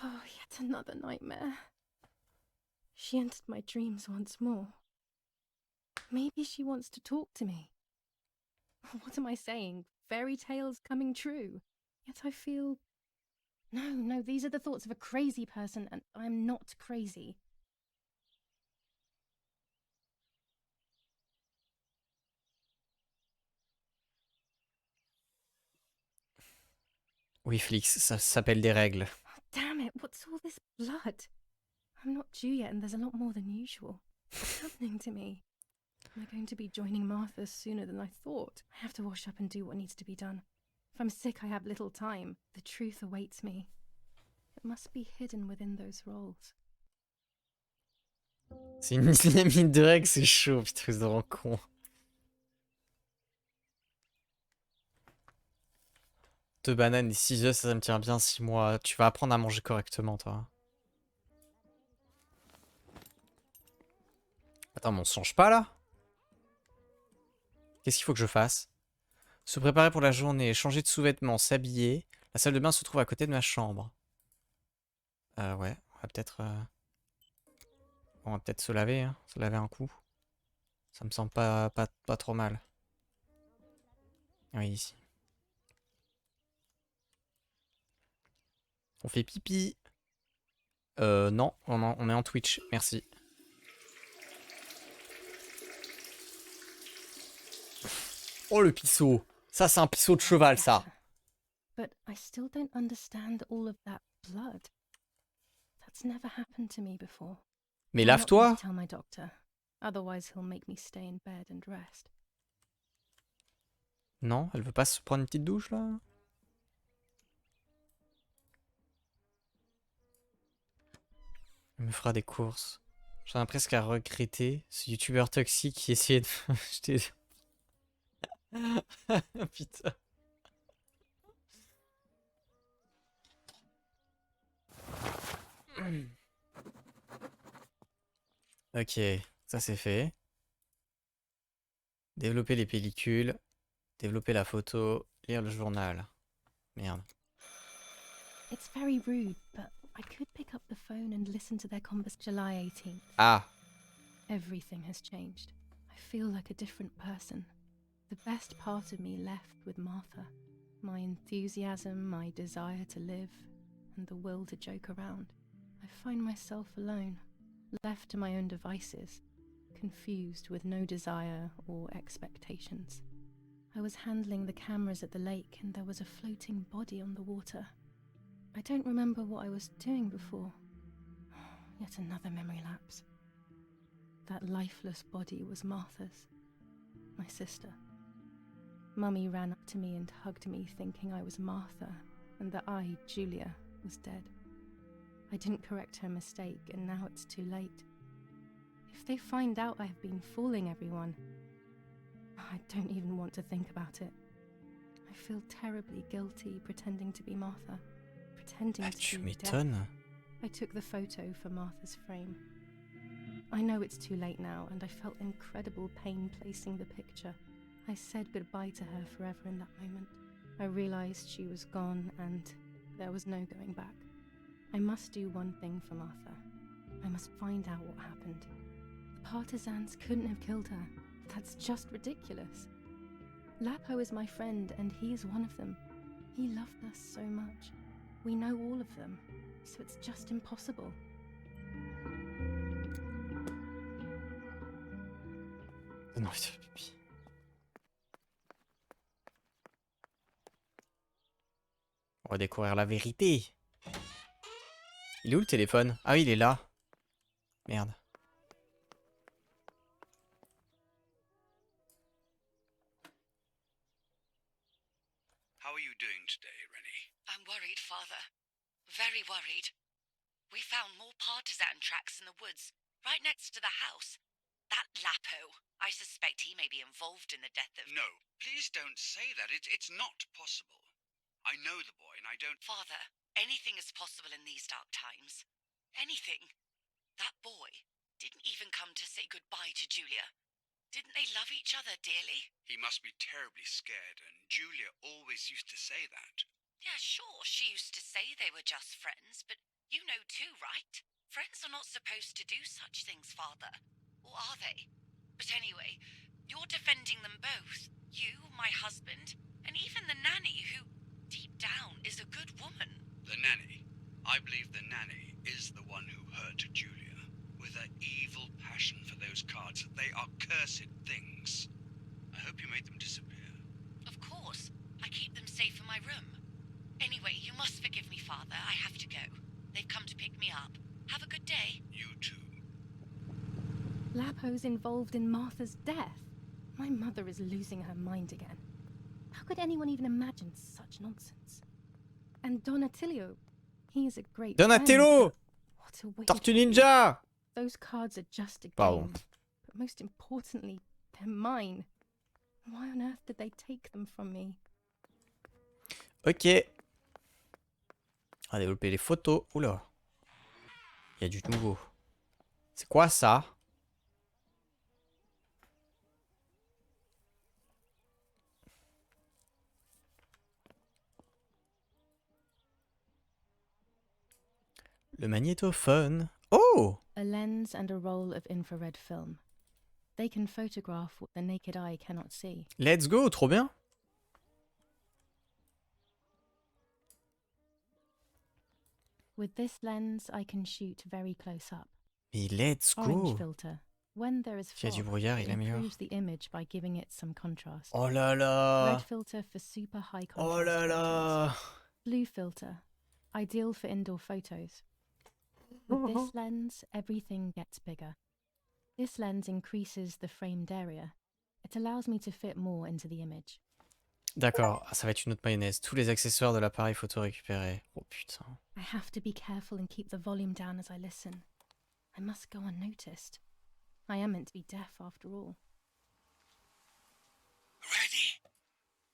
Oh, yet another nightmare. She entered my dreams once more. Maybe she wants to talk to me. What am I saying? Fairy tales coming true. Yet I feel... No, these are the thoughts of a crazy person, and I'm not crazy. Oui, Flix, ça s'appelle des règles. Oh, damn it, what's all this blood? I'm not due yet, and there's a lot more than usual. What's happening to me? Am I going to be joining Martha sooner than I thought? I have to wash up and do what needs to be done. If I'm sick, I have little time. The truth awaits me. It must be hidden within those rolls. C'est une dynamite de règles, c'est chaud, putain, vous rend con. 2 bananes et 6 œufs, ça me tient bien 6 mois. Tu vas apprendre à manger correctement, toi. Attends, mais on se change pas, là? Qu'est-ce qu'il faut que je fasse? Se préparer pour la journée, changer de sous-vêtements, s'habiller. La salle de bain se trouve à côté de ma chambre. Ouais, on va peut-être se laver, hein. Se laver un coup. Ça me semble pas trop mal. Oui, ici. On fait pipi. Non, on est en Twitch, merci. Oh, le pisseau. Ça, c'est un pisseau de cheval, ça. But I still don't understand all of that blood. That's never happened to me before. Mais I'm not going lave-toi. to tell my doctor. Otherwise, he'll make me stay in bed and rest. Non, elle veut pas se prendre une petite douche, là? Elle me fera des courses. J'en ai presque à regretter ce youtubeur toxique qui essayait de m'acheter... Putain. Ok, ça c'est fait. Développer les pellicules. Développer la photo. Lire le journal. Merde. It's very rude, but I could pick up the phone and listen to their conversation. July 18th. Ah. Everything has changed. I feel like a different person. The best part of me left with Martha. My enthusiasm, my desire to live, and the will to joke around. I find myself alone, left to my own devices, confused with no desire or expectations. I was handling the cameras at the lake and there was a floating body on the water. I don't remember what I was doing before. Yet another memory lapse. That lifeless body was Martha's, my sister. Mummy ran up to me and hugged me, thinking I was Martha, and that I, Julia, was dead. I didn't correct her mistake, and now it's too late. If they find out I have been fooling everyone, I don't even want to think about it. I feel terribly guilty pretending to be Martha, pretending Tu to be death. m'étonnes. I took the photo for Martha's frame. I know it's too late now, and I felt incredible pain placing the picture. I said goodbye to her forever in that moment. I realized she was gone and there was no going back. I must do one thing for Martha. I must find out what happened. The partisans couldn't have killed her. That's just ridiculous. Lapo is my friend and he is one of them. He loved us so much. We know all of them, so it's just impossible. Donne envie de faire pipi. On va découvrir la vérité. Il est où le téléphone? Ah oui, il est là. Merde. How are you doing today, Rennie? I'm worried, Father. Very worried. We found more partisan tracks in the woods, right next to the house. That Lapo, I suspect he may be involved in the death of... No, please don't say that. It's not possible. I know the boy and I don't... Father, anything is possible in these dark times. Anything. That boy didn't even come to say goodbye to Julia. Didn't they love each other dearly? He must be terribly scared, and Julia always used to say that. Yeah, sure, she used to say they were just friends, but you know too, right? Friends are not supposed to do such things, Father. Or are they? But anyway, you're defending them both. You, my husband, and even the nanny who, deep down, is a good woman. The nanny. I believe the nanny is the one who hurt Julia. With her evil passion for those cards. They are cursed things. I hope you made them disappear. Of course. I keep them safe in my room. Anyway, you must forgive me, Father. I have to go. They've come to pick me up. Have a good day. You too. Lapo's involved in Martha's death. My mother is losing her mind again. How could anyone even imagine such nonsense? And Donatello, he is a great Donatello! friend. What a wicked Tortue fool. Ninja! Those cards are just a Pardon. game. But most importantly, they're mine. Why on earth did they take them from me? Ok. On va développer les photos. Oula. Il y a du nouveau. C'est quoi ça? Le magnétophone. Oh! A lens and a roll of infrared film. They can photograph what the naked eye cannot see. Let's go, trop bien. With this lens, I can shoot very close up. Mais let's Orange go. filter. When there is S'il y a du fog, brouillard, it il améliore. improves the image by giving it some contrast. Oh là là. Red filter for super high Oh contrast là photos. là. Blue filter, ideal for indoor photos. With this lens, everything gets bigger. This lens increases the framed area. It allows me to fit more into the image. D'accord, ah, ça va être une autre mayonnaise. Tous les accessoires de l'appareil photo récupérés. Oh putain. I have to be careful and keep the volume down as I listen. I must go unnoticed. I am meant to be deaf after all. Ready?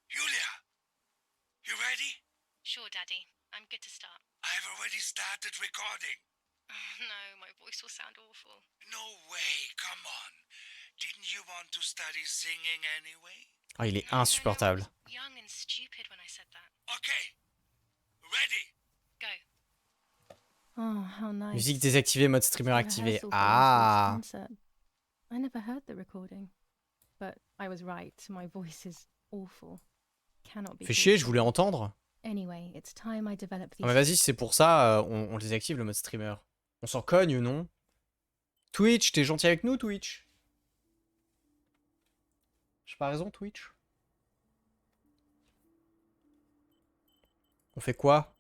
Julia? You ready? Sure, Daddy. I'm good to start. I've already started recording. Oh, no, my voice will sound awful. No way, come on. Didn't you want to study singing anyway? Ah, il est No, insupportable. I was young and stupid when I said that. Okay. Ready? Go. Oh, how nice. Musique désactivée, mode streamer The activé. rehearsal for Ah! last week's concert. I never heard the recording. But I was right. My voice is awful. Cannot be. Fais chier, je truthful. voulais entendre. Anyway, it's time I develop Ah these. mais vas-y, c'est pour ça, on désactive le mode streamer. On s'en cogne, non? Twitch, t'es gentil avec nous, Twitch? J'ai pas raison, Twitch? On fait quoi?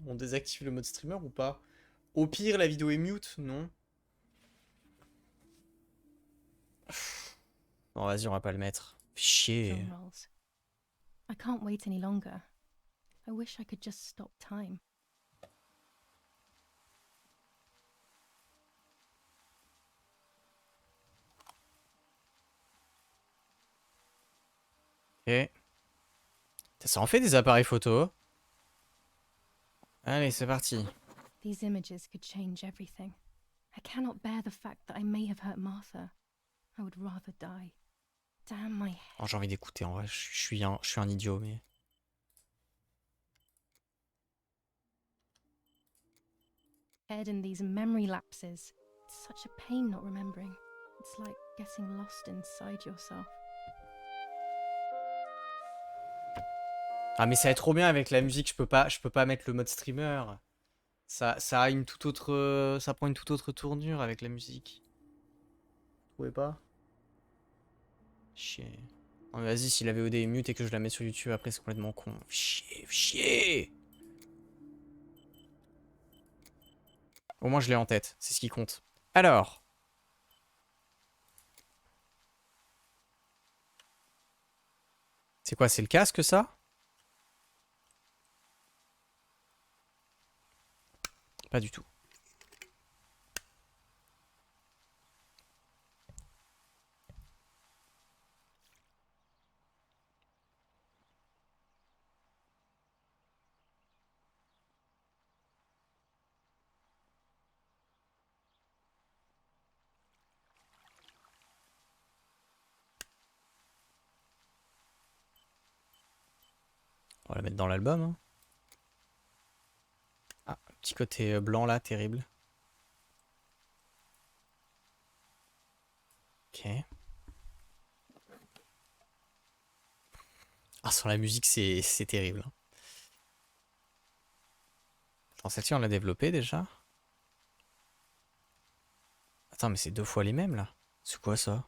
On désactive le mode streamer ou pas? Au pire, la vidéo est mute, non? Bon, vas-y, on va pas le mettre. Fais chier. Film rolls. I can't wait any longer. I wish I could just stop time. Ok. Ça en fait des appareils photo. Allez, c'est parti. These images could change everything. I cannot bear the fact that I may have hurt Martha. I would rather die. Damn my Oh, j'ai envie d'écouter, en vrai. Je suis un idiot, mais... head in these memory lapses. It's such a pain not remembering. It's like getting lost inside yourself. Ah, mais ça va être trop bien avec la musique. Je peux pas mettre le mode streamer. Ça a une toute autre... Ça prend une toute autre tournure avec la musique. Vous trouvez pas? Chier. Non, mais vas-y, si la VOD est mute et que je la mets sur YouTube, après c'est complètement con. Chier, chier. Au moins je l'ai en tête, c'est ce qui compte. Alors. C'est quoi, c'est le casque ça? Pas du tout. On va la mettre dans l'album. Hein. Ah, petit côté blanc là, terrible. Ok. Ah, sans la musique, c'est terrible. Hein. Attends, celle-ci, on l'a développée déjà. Attends, mais c'est 2 fois les mêmes là. C'est quoi ça?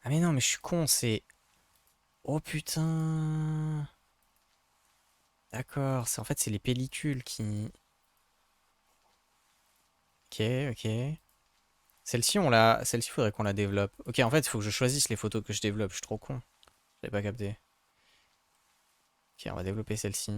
Ah mais non, mais je suis con, c'est... Oh putain. D'accord, en fait, c'est les pellicules qui... Ok, ok. Celle-ci, Celle-ci, faudrait qu'on la développe. Ok, en fait, il faut que je choisisse les photos que je développe. Je suis trop con. Je l'avais pas capté. Ok, on va développer celle-ci.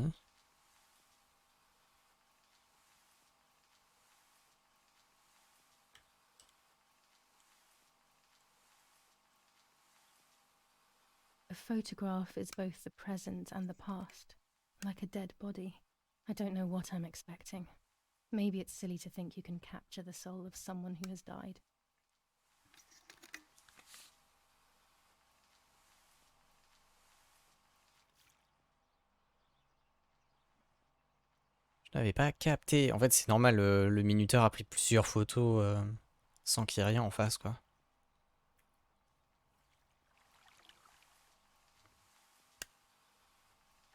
A photograph is both the present and the past, like a dead body. I don't know what I'm expecting. Maybe it's silly to think you can capture the soul of someone who has died. Je l'avais pas capté. En fait, c'est normal, le minuteur a pris plusieurs photos sans qu'il y ait rien en face, quoi.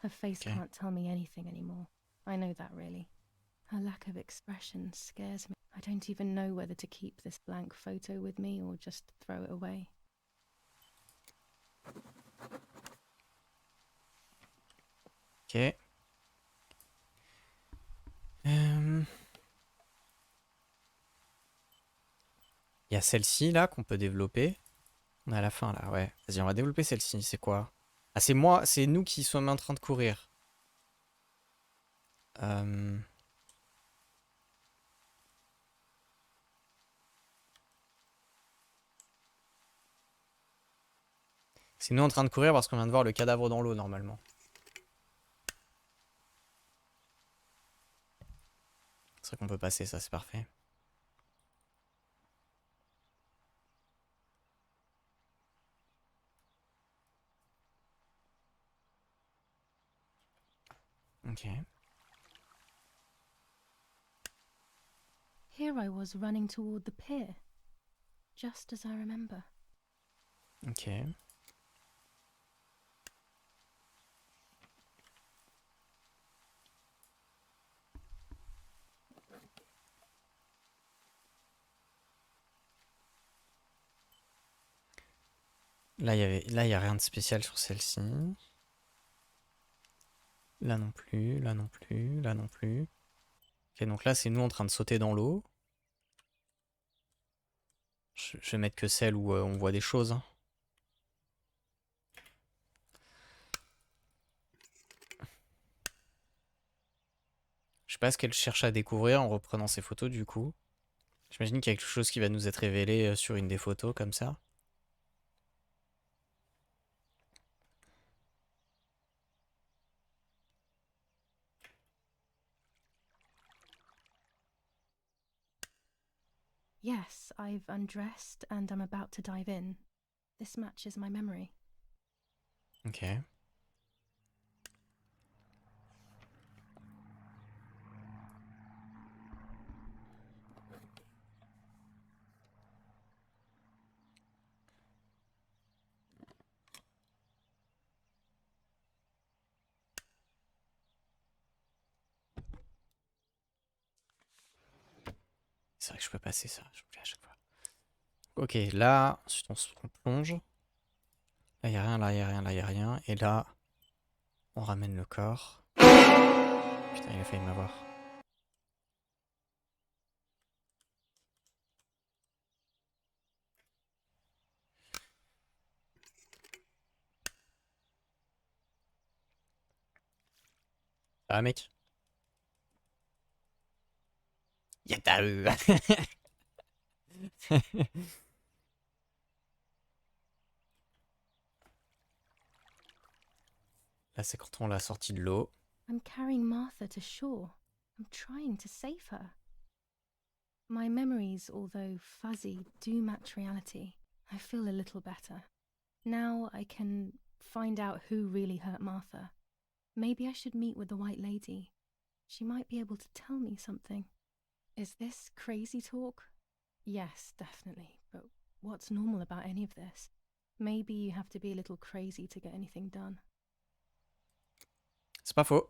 Her face Okay. can't tell me anything anymore. I know that, really. Her lack of expression scares me. I don't even know whether to keep this blank photo with me or just throw it away. Ok. Il y a celle-ci, là, qu'on peut développer. On est à la fin, là, ouais. Vas-y, on va développer celle-ci. C'est quoi? Ah, c'est moi, c'est nous qui sommes en train de courir. C'est nous en train de courir parce qu'on vient de voir le cadavre dans l'eau, normalement. C'est vrai qu'on peut passer, ça, c'est parfait. Ok. Here I was running toward the pier, just as I remember. Ok. Là, il y a rien de spécial sur celle-ci. Là non plus, là non plus, là non plus. Ok, donc là, c'est nous en train de sauter dans l'eau. Je vais mettre que celle où on voit des choses. Hein. Je sais pas ce qu'elle cherche à découvrir en reprenant ces photos, du coup. J'imagine qu'il y a quelque chose qui va nous être révélé sur une des photos, comme ça. Yes, I've undressed and I'm about to dive in. This matches my memory. Ok. C'est vrai que je peux passer ça, j'oublie à chaque fois. Ok, là, ensuite on plonge. Là, il n'y a rien, là, il n'y a rien, là, il n'y a rien. Et là, on ramène le corps. Putain, il a failli m'avoir. Ah, mec. Y'a eu. Là, c'est quand on l'a sorti de l'eau. I'm carrying Martha to shore. I'm trying to save her. My memories, although fuzzy, do match reality. I feel a little better. Now I can find out who really hurt Martha. Maybe I should meet with the White Lady. She might be able to tell me something. Is this crazy talk? Yes, definitely, but what's normal about any of this? Maybe you have to be a little crazy to get anything done. C'est pas faux.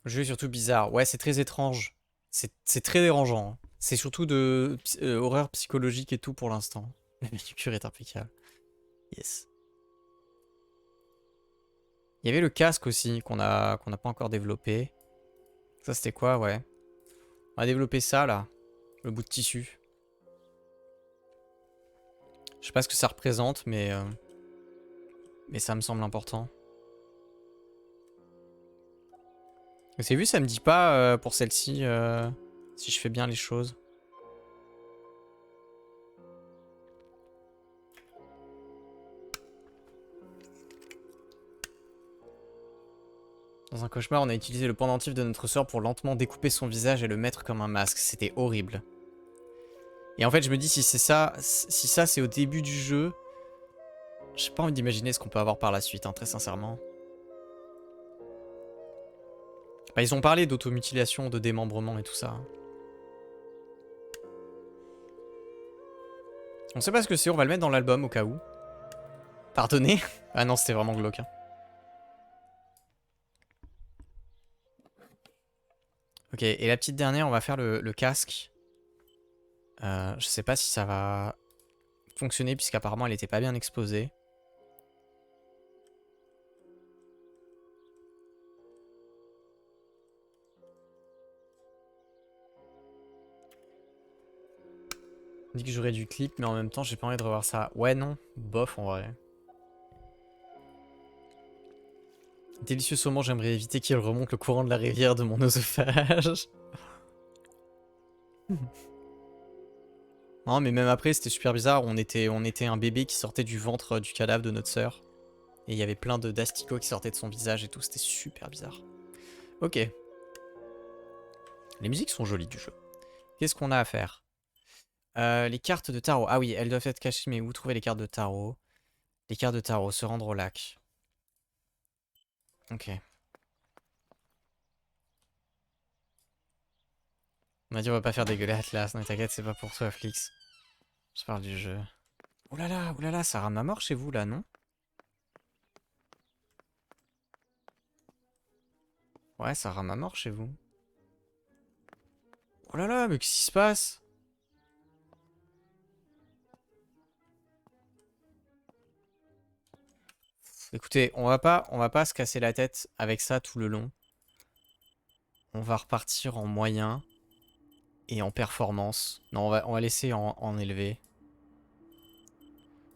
Le jeu est surtout bizarre. Ouais, c'est très étrange. C'est très dérangeant. Hein. C'est surtout de horreur psychologique et tout pour l'instant. La manucure est impeccable. Yes. Il y avait le casque aussi qu'on n'a pas encore développé. Ça c'était quoi? Ouais. On a développé ça là. Le bout de tissu. Je sais pas ce que ça représente, mais ça me semble important. Vous avez vu, ça me dit pas pour celle-ci si je fais bien les choses. Dans un cauchemar, on a utilisé le pendentif de notre sœur pour lentement découper son visage et le mettre comme un masque. C'était horrible. Et en fait, je me dis si c'est ça, si ça c'est au début du jeu, j'ai pas envie d'imaginer ce qu'on peut avoir par la suite, hein, très sincèrement. Bah, ils ont parlé d'automutilation, de démembrement et tout ça. On sait pas ce que c'est, on va le mettre dans l'album au cas où. Pardonnez. Ah non, c'était vraiment glauque. Hein. Ok, et la petite dernière, on va faire le casque. Je sais pas si ça va fonctionner puisqu'apparemment elle était pas bien exposée. On dit que j'aurais du clip, mais en même temps j'ai pas envie de revoir ça. Ouais, non, bof en vrai. Délicieux saumon, j'aimerais éviter qu'il remonte le courant de la rivière de mon oesophage. Non, mais même après, c'était super bizarre. On était un bébé qui sortait du ventre du cadavre de notre sœur. Et il y avait plein d'asticots qui sortaient de son visage et tout. C'était super bizarre. Ok. Les musiques sont jolies du jeu. Qu'est-ce qu'on a à faire? Les cartes de tarot. Ah oui, elles doivent être cachées, mais où trouver les cartes de tarot? Les cartes de tarot, se rendre au lac. Ok. On m'a dit on va pas faire dégueuler Atlas. Non, t'inquiète, c'est pas pour toi, Flix. Je parle du jeu. Oh là là, ça rame à mort chez vous là, non? Ouais, ça rame à mort chez vous. Oh là là, mais qu'est-ce qui se passe? Écoutez, on va pas se casser la tête avec ça tout le long. On va repartir en moyen et en performance. Non, on va laisser en élevé.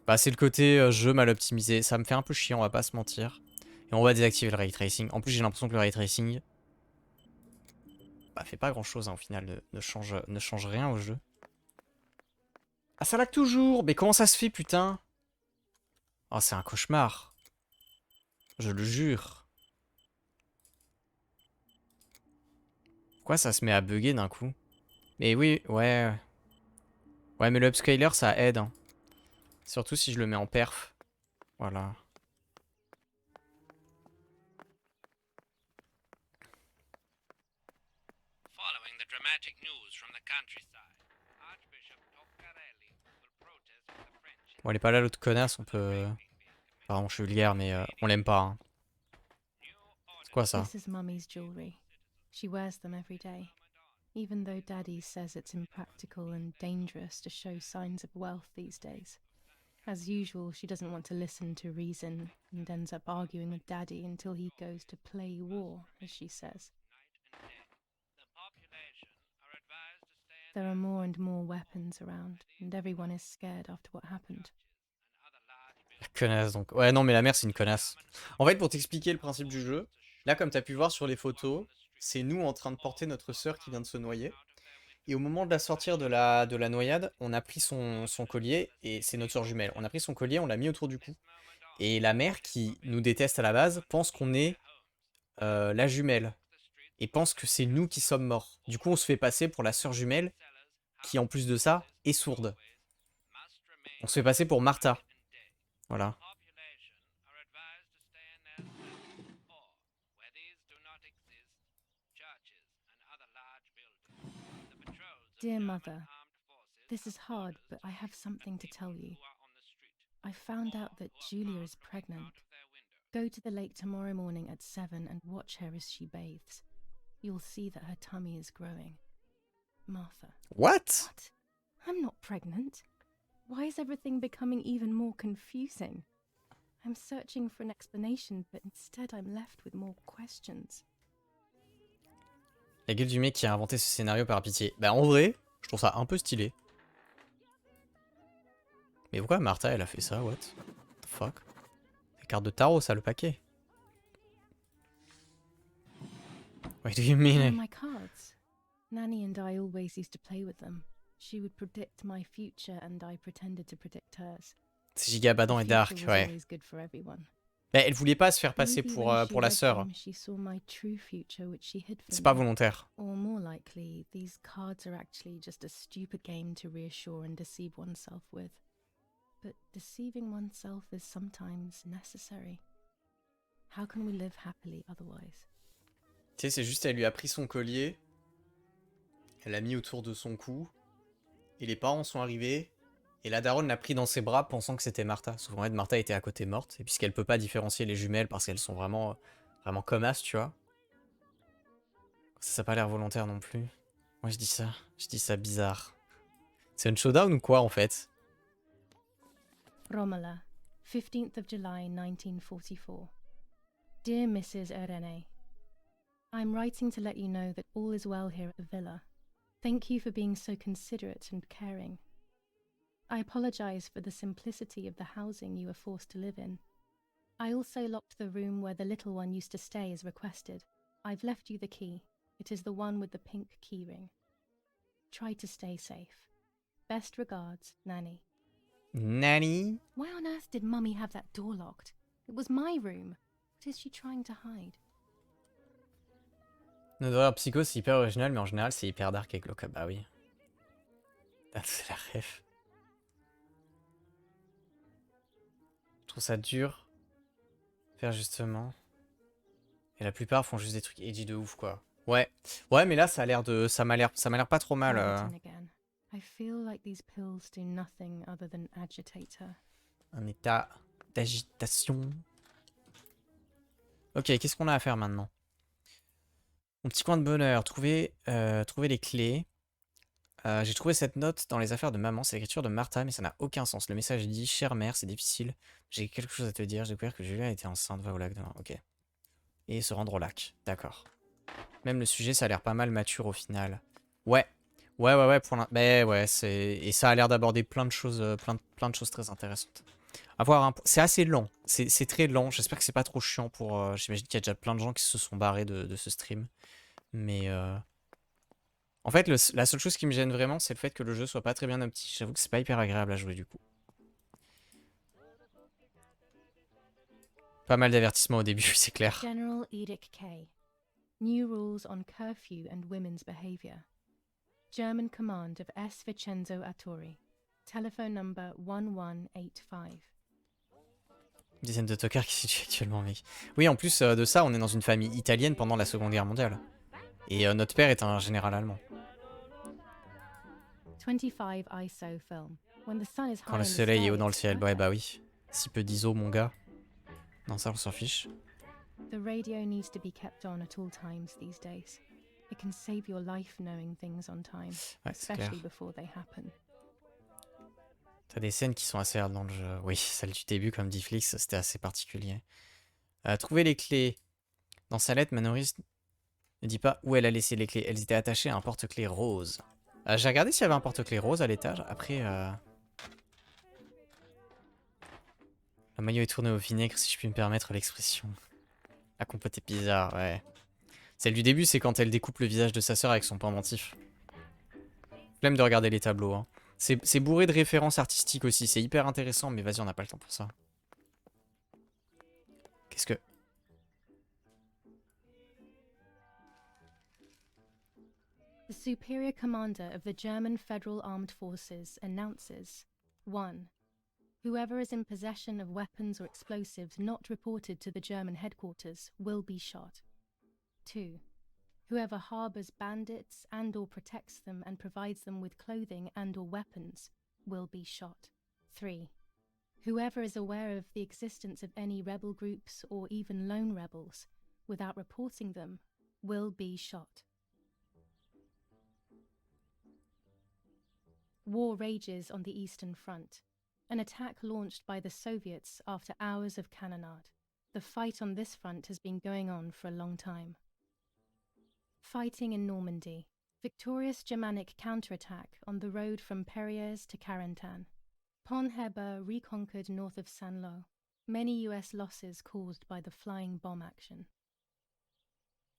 Bah, c'est le côté jeu mal optimisé. Ça me fait un peu chier, on va pas se mentir. Et on va désactiver le ray tracing. En plus, j'ai l'impression que le ray tracing bah, fait pas grand chose hein, au final. Ne change rien au jeu. Ah, ça lag toujours! Mais comment ça se fait, putain? Oh, c'est un cauchemar. Je le jure. Pourquoi ça se met à bugger d'un coup? Mais oui, ouais. Ouais, mais le upscaler, ça aide. Hein. Surtout si je le mets en perf. Voilà. Following the dramatic news from the countryside, Archbishop Toccarelli will protest with the French. Bon, elle est pas là, l'autre connasse, on peut... Pardon, je suis vulgaire, mais on l'aime pas. Hein. C'est quoi ça? This is Mummy's jewelry. She wears them every day. Even though Daddy says it's impractical and dangerous to show signs of wealth these days. As usual, she doesn't want to listen to reason and ends up arguing with Daddy until he goes to play war, as she says. There are more and more weapons around, and everyone is scared after what happened. La connasse, donc. Ouais, non, mais la mère, c'est une connasse. En fait, pour t'expliquer le principe du jeu, là, comme t'as pu voir sur les photos, c'est nous en train de porter notre sœur qui vient de se noyer. Et au moment de la sortir de la noyade, on a pris son collier, et c'est notre sœur jumelle. On a pris son collier, on l'a mis autour du cou. Et la mère, qui nous déteste à la base, pense qu'on est la jumelle. Et pense que c'est nous qui sommes morts. Du coup, on se fait passer pour la sœur jumelle, qui en plus de ça, est sourde. On se fait passer pour Martha. Voilà. Dear Mother, this is hard, but I have something to tell you. I found out that Julia is pregnant. Go to the lake tomorrow morning at 7 and watch her as she bathes. You'll see that her tummy is growing. Martha. What? What? I'm not pregnant. Why is everything becoming even more confusing? I'm searching for an explanation, but instead I'm left with more questions. La gueule du mec qui a inventé ce scénario par pitié. Bah en vrai, je trouve ça un peu stylé. Mais pourquoi Martha elle a fait ça, what the fuck? La carte de tarot, ça, le paquet. What do you They're mean? my cards. Nanny and I always used to play with them. She would predict my future and I pretended to predict hers. C'est giga badant et The dark, future was ouais. always good for everyone. Bah, elle voulait pas se faire passer Maybe pour when she la read sœur. them, she saw my true future, which she hid from C'est pas me. volontaire. Or more likely, these cards are actually just a stupid game to reassure and deceive oneself with. But deceiving oneself is sometimes necessary. How can we live happily otherwise? Tu sais, c'est juste, elle lui a pris son collier. Elle l'a mis autour de son cou. Et les parents sont arrivés. Et la daronne l'a pris dans ses bras pensant que c'était Martha. Sauf qu'en fait, Martha était à côté morte. Et puisqu'elle peut pas différencier les jumelles parce qu'elles sont vraiment, vraiment comme as, tu vois. Ça n'a pas l'air volontaire non plus. Moi, je dis ça. Je dis ça bizarre. C'est un showdown ou quoi, en fait? Romola, 15th of July 1944. Dear Mrs. Irene, I'm writing to let you know that all is well here at the villa. Thank you for being so considerate and caring. I apologize for the simplicity of the housing you were forced to live in. I also locked the room where the little one used to stay as requested. I've left you the key. It is the one with the pink keyring. Try to stay safe. Best regards, Nanny. Nanny? Why on earth did Mummy have that door locked? It was my room. What is she trying to hide? Notre horreur psycho, c'est hyper original, mais en général, c'est hyper dark et glauque. Bah oui. Ah, c'est la ref. Je trouve ça dur. Faire justement. Et la plupart font juste des trucs edgy de ouf, quoi. Ouais. Ouais, mais là, ça a l'air de. Ça m'a l'air pas trop mal. Writing again. I feel like these pills do nothing other than agitate her. Un état d'agitation. Ok, qu'est-ce qu'on a à faire maintenant? Mon petit coin de bonheur. Trouver les clés. J'ai trouvé cette note dans les affaires de maman. C'est l'écriture de Martha, mais ça n'a aucun sens. Le message dit: chère mère, c'est difficile. J'ai quelque chose à te dire. J'ai découvert que Julia était enceinte. Va au lac demain. Ok. Et se rendre au lac. D'accord. Même le sujet, ça a l'air pas mal mature au final. Ouais. Ouais. Mais ouais, c'est. Et ça a l'air d'aborder plein de choses, plein de choses très intéressantes. C'est assez lent. C'est très lent. J'espère que c'est pas trop chiant pour. J'imagine qu'il y a déjà plein de gens qui se sont barrés de ce stream. Mais. En fait, la seule chose qui me gêne vraiment, c'est le fait que le jeu soit pas très bien opti. J'avoue que c'est pas hyper agréable à jouer du coup. Pas mal d'avertissements au début, c'est clair. General Edict K. New rules on curfew and women's behavior. German command of S. Vincenzo Attori. Telephone number 1185. Dizaine de tocards qui se situent actuellement, mec. Oui, en plus de ça, on est dans une famille italienne pendant la Seconde Guerre mondiale. Et notre père est un général allemand. 25 ISO film. When the sun is high Quand le in the soleil sky, est haut dans le it's ciel, ouais, perfect. bah oui. Si peu d'ISO, mon gars. Non, ça, on s'en fiche. The radio needs to be kept on at all times these days. It can save your life knowing things on time, Ouais, c'est clair. especially before they happen. T'as des scènes qui sont assez hard dans le jeu. Oui, celle du début, comme dit Flix, c'était assez particulier. Trouver les clés. Dans sa lettre, ma nourrice ne dit pas où elle a laissé les clés. Elles étaient attachées à un porte-clés rose. J'ai regardé s'il y avait un porte-clés rose à l'étage. Après, le maillot est tourné au vinaigre, si je puis me permettre l'expression. La compote est bizarre, ouais. Celle du début, c'est quand elle découpe le visage de sa sœur avec son pendentif. Flemme de regarder les tableaux, hein. C'est bourré de références artistiques aussi. C'est hyper intéressant, mais vas-y, on n'a pas le temps pour ça. Qu'est-ce que... The Superior Commander of the German Federal Armed Forces announces 1. Whoever is in possession of weapons or explosives not reported to the German headquarters will be shot. 2. Whoever harbors bandits and or protects them and provides them with clothing and or weapons will be shot. 3. Whoever is aware of the existence of any rebel groups or even lone rebels without reporting them will be shot. War rages on the Eastern Front. An attack launched by the Soviets after hours of cannonade. The fight on this front has been going on for a long time. Fighting in Normandy. Victorious Germanic counterattack on the road from Perriers to Carentan. Pont Heber reconquered north of Saint-Lô. Many US losses caused by the flying bomb action.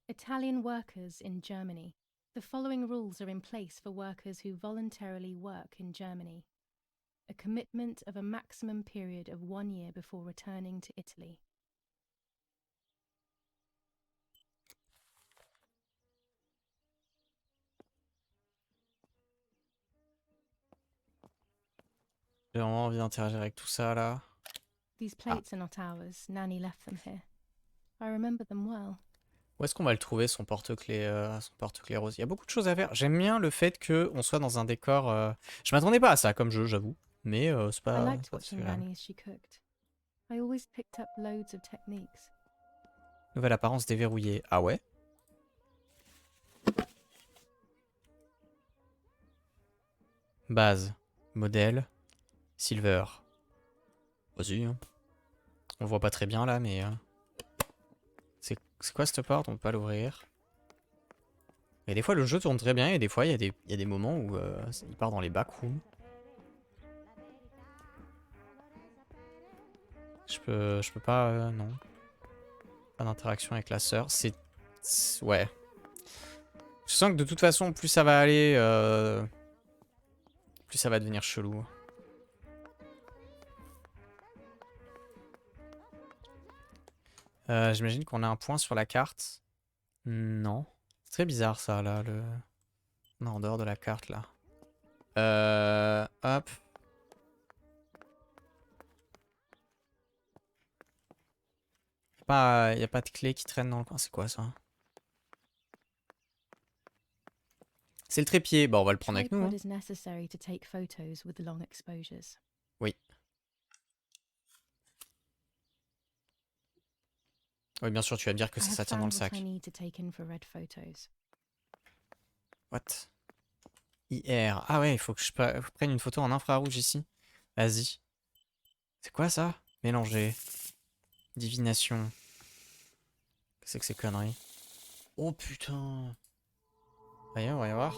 Italian workers in Germany. The following rules are in place for workers who voluntarily work in Germany. A commitment of a maximum period of 1 year before returning to Italy. J'ai vraiment envie d'interagir avec tout ça là. These plates are not ours. Nanny left them here. I remember them well. Où est-ce qu'on va le trouver, son porte-clés rose? Il y a beaucoup de choses à faire. J'aime bien le fait qu'on soit dans un décor... Je m'attendais pas à ça comme jeu, j'avoue. Mais c'est I pas... liked c'est pas watching désagréable. Nanny as she cooked. I always picked up loads of techniques. Nouvelle apparence déverrouillée. Ah ouais? Base. Modèle. Silver. Vas-y. Hein. On le voit pas très bien là, mais... C'est quoi cette porte? On peut pas l'ouvrir. Et des fois le jeu tourne très bien et des fois il y a des moments où il part dans les backrooms. Je peux pas... non. Pas d'interaction avec la sœur. Ouais. Je sens que de toute façon, plus ça va aller... plus ça va devenir chelou. J'imagine qu'on a un point sur la carte. Non. C'est très bizarre ça, là. On est en dehors de la carte, là. Hop. Y a pas de clé qui traîne dans le coin. C'est quoi ça? C'est le trépied. Bon, on va le prendre avec nous. Hein. Tripod is necessary to take photos with long exposures. Oui. Oui, bien sûr, tu vas me dire que I have ça tient dans le found what sac. I need to take infrared photos. What? IR. Ah ouais, il faut que je prenne une photo en infrarouge ici. Vas-y. C'est quoi ça? Mélanger. Divination. Qu'est-ce que c'est que ces conneries? Oh putain. Voyons, on va y voir.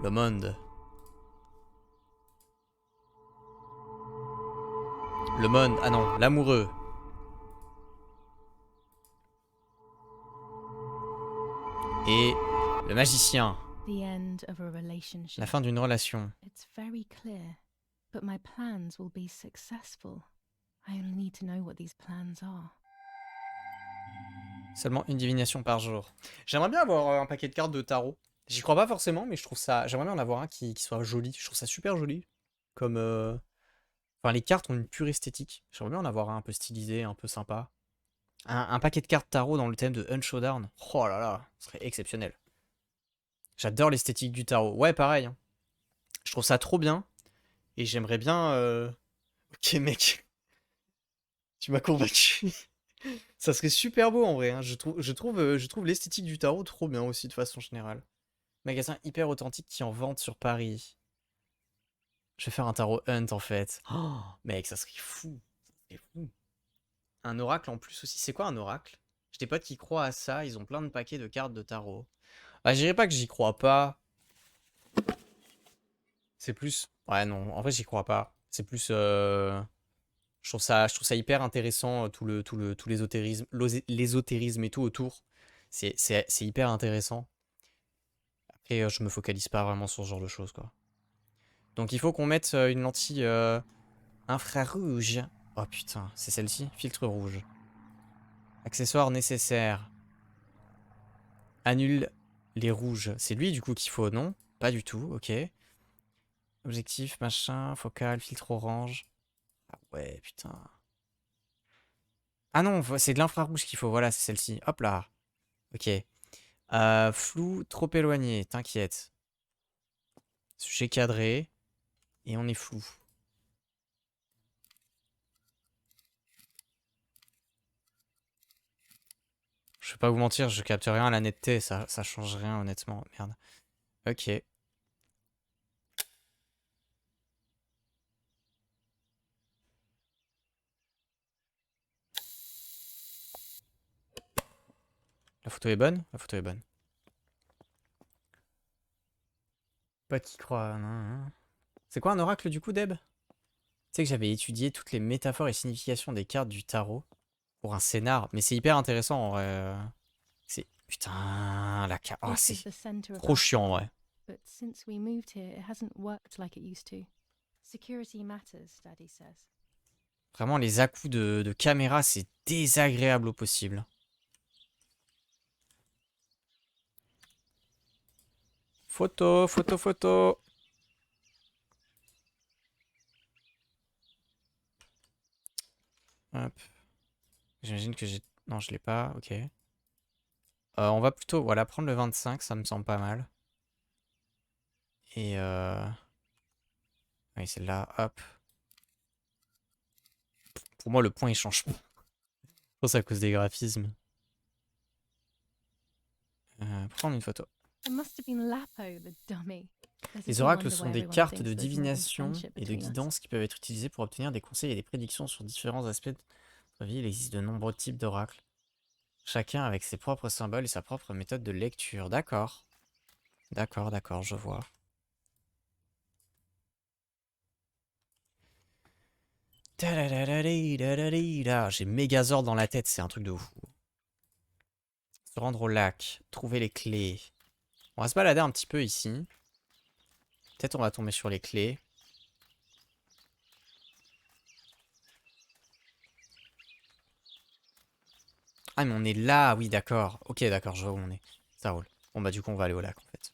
Le monde. Le monde. Ah non, l'amoureux. Et le magicien. The end of a relationship. La fin d'une relation. It's very clear, but my plans will be successful. I only need to know what these plans are. Seulement une divination par jour. J'aimerais bien avoir un paquet de cartes de tarot. J'y crois pas forcément, mais je trouve ça... J'aimerais bien en avoir un qui soit joli. Je trouve ça super joli. Comme... Enfin, les cartes ont une pure esthétique. J'aimerais bien en avoir un peu stylisé, un peu sympa. Un paquet de cartes tarot dans le thème de Unshowdown. Oh là là, ce serait exceptionnel. J'adore l'esthétique du tarot. Ouais, pareil. Hein. Je trouve ça trop bien. Et j'aimerais bien... Ok, mec. Tu m'as convaincu. Ça serait super beau en vrai. Hein. Je trouve l'esthétique du tarot trop bien aussi de façon générale. Magasin hyper authentique qui en vente sur Paris. Je vais faire un tarot hunt en fait. Oh, mec, ça serait fou. Ça serait fou. Un oracle en plus aussi. C'est quoi un oracle? J'ai des potes qui croient à ça. Ils ont plein de paquets de cartes de tarot. Bah, je dirais pas que j'y crois pas. C'est plus... Ouais, non. En vrai, j'y crois pas. C'est plus... Je trouve ça hyper intéressant, tout l'ésotérisme et tout autour. C'est hyper intéressant. Après, je me focalise pas vraiment sur ce genre de choses, quoi. Donc, il faut qu'on mette une lentille infrarouge. Oh putain, c'est celle-ci? Filtre rouge. Accessoires nécessaires. Annule les rouges. C'est lui, du coup, qu'il faut, non? Pas du tout, ok. Objectif, machin, focal, filtre orange. Ah ouais, putain. Ah non, c'est de l'infrarouge qu'il faut, voilà, c'est celle-ci. Hop là. Ok. Flou, trop éloigné, t'inquiète. Sujet cadré. Et on est flou. Je vais pas vous mentir, je capte rien à la netteté, ça change rien honnêtement. Merde. Ok. La photo est bonne? La photo est bonne. Pas qui croit, non. C'est quoi un oracle du coup, Deb? Tu sais que j'avais étudié toutes les métaphores et significations des cartes du tarot pour un scénar, mais c'est hyper intéressant en vrai. C'est... Putain, la carte... Oh, This is c'est the center of trop our chiant en vrai. but since we moved here, it hasn't worked like it used to. Security matters, Daddy says. Vraiment, les à-coups de caméra, c'est désagréable au possible. Photo, photo, photo. Hop. J'imagine que j'ai... Non, je l'ai pas, ok. On va plutôt, voilà, prendre le 25, ça me semble pas mal. Et oui, celle-là, hop. Pour moi, le point, il change pas. Je pense à cause des graphismes. Prendre une photo. It must have been Lapo, the dummy. There's a Les do oracles wonder sont why des everyone cartes thinks de there's more than divination friendship et de between us. guidance qui peuvent être utilisées pour obtenir des conseils et des prédictions sur différents aspects de notre vie. Il existe de nombreux types d'oracles. Chacun avec ses propres symboles et sa propre méthode de lecture. D'accord. D'accord, d'accord, je vois. J'ai Mégazord dans la tête, c'est un truc de fou. Se rendre au lac, trouver les clés. On va se balader un petit peu ici. Peut-être on va tomber sur les clés. Ah mais on est là, oui d'accord. Ok d'accord, je vois où on est. Ça roule. Bon bah du coup on va aller au lac en fait.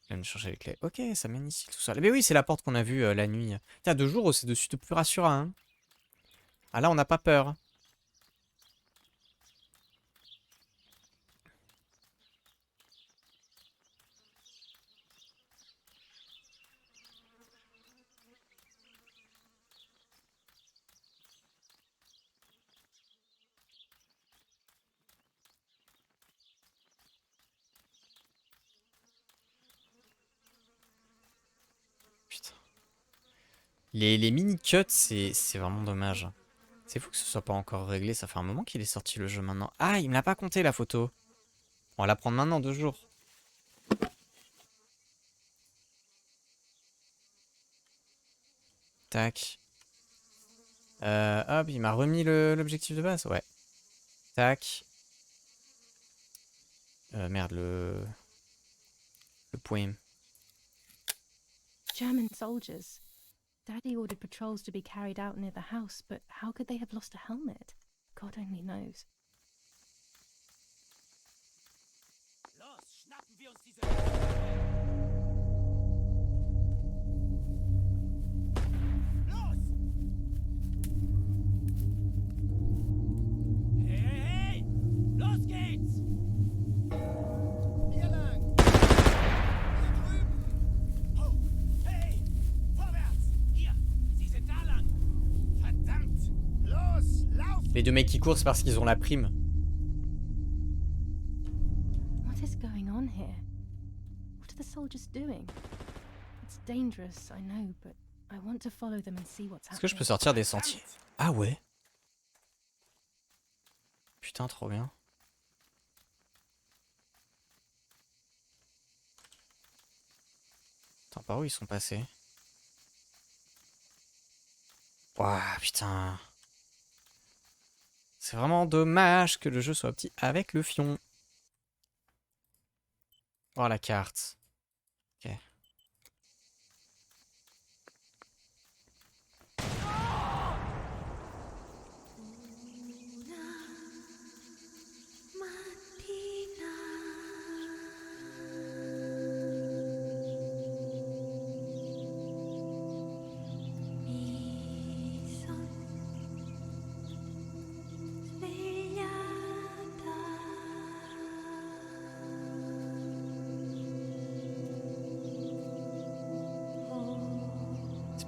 Je viens de chercher les clés. Ok, ça mène ici tout ça. Mais oui, c'est la porte qu'on a vue la nuit. Tiens, 2 jours, c'est dessus de plus rassurant. Hein. Ah là, on n'a pas peur. Putain. Les mini-cuts, c'est vraiment dommage. C'est fou que ce soit pas encore réglé. Ça fait un moment qu'il est sorti le jeu maintenant. Ah, il me l'a pas compté la photo. On va la prendre maintenant, 2 jours. Tac. Hop, il m'a remis l'objectif de base. Ouais. Tac. Merde, le poème. German soldiers. Daddy ordered patrols to be carried out near the house, but how could they have lost a helmet? God only knows. Los, schnappen wir uns diese... Los! Hey, hey, hey! Los geht's! Hier lang! Hier drüben! Oh, hey! Vorwärts! Hier! Sie sind da lang! Verdammt! Los, lauf! Les 2 mecs qui courent, c'est parce qu'ils ont la prime. What is going on here? What are the soldiers doing? It's dangerous, I know, but I want to follow them and see what's Est-ce que je peux happening. sortir des sentiers? Ah ouais. Putain, trop bien. Attends, par où ils sont passés? Ouah, putain. C'est vraiment dommage que le jeu soit petit avec le fion. Oh, la carte. Ok.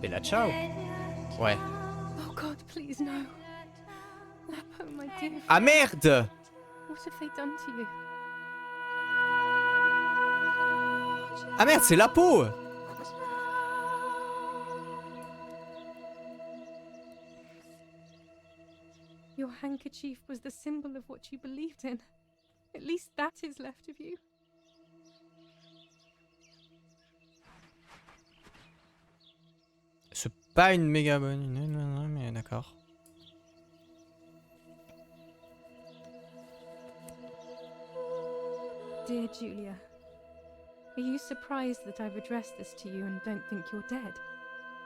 Bella ciao. Ouais. Oh God, please no. Lapo, my dear. Ah merde! What have they done to you? Ah merde, c'est la peau! Your handkerchief was the symbol of what you believed in. At least that is left of you. C'est pas une méga bonne idée, non, mais d'accord. Dear Julia, are you surprised that I've addressed this to you and don't think you're dead?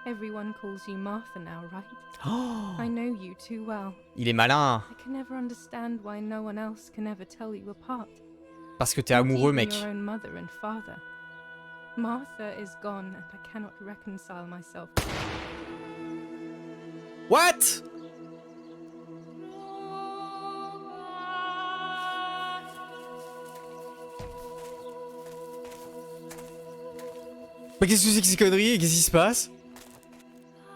Everyone calls you Martha now, right? Oh, I know you too well. il est malin. I can never understand why no one else can ever tell you apart. Parce que t'es Not amoureux, even mec. your own mother and father. Martha is gone and I cannot reconcile myself. What? Mais qu'est-ce que c'est que ces conneries? Qu'est-ce qui se passe?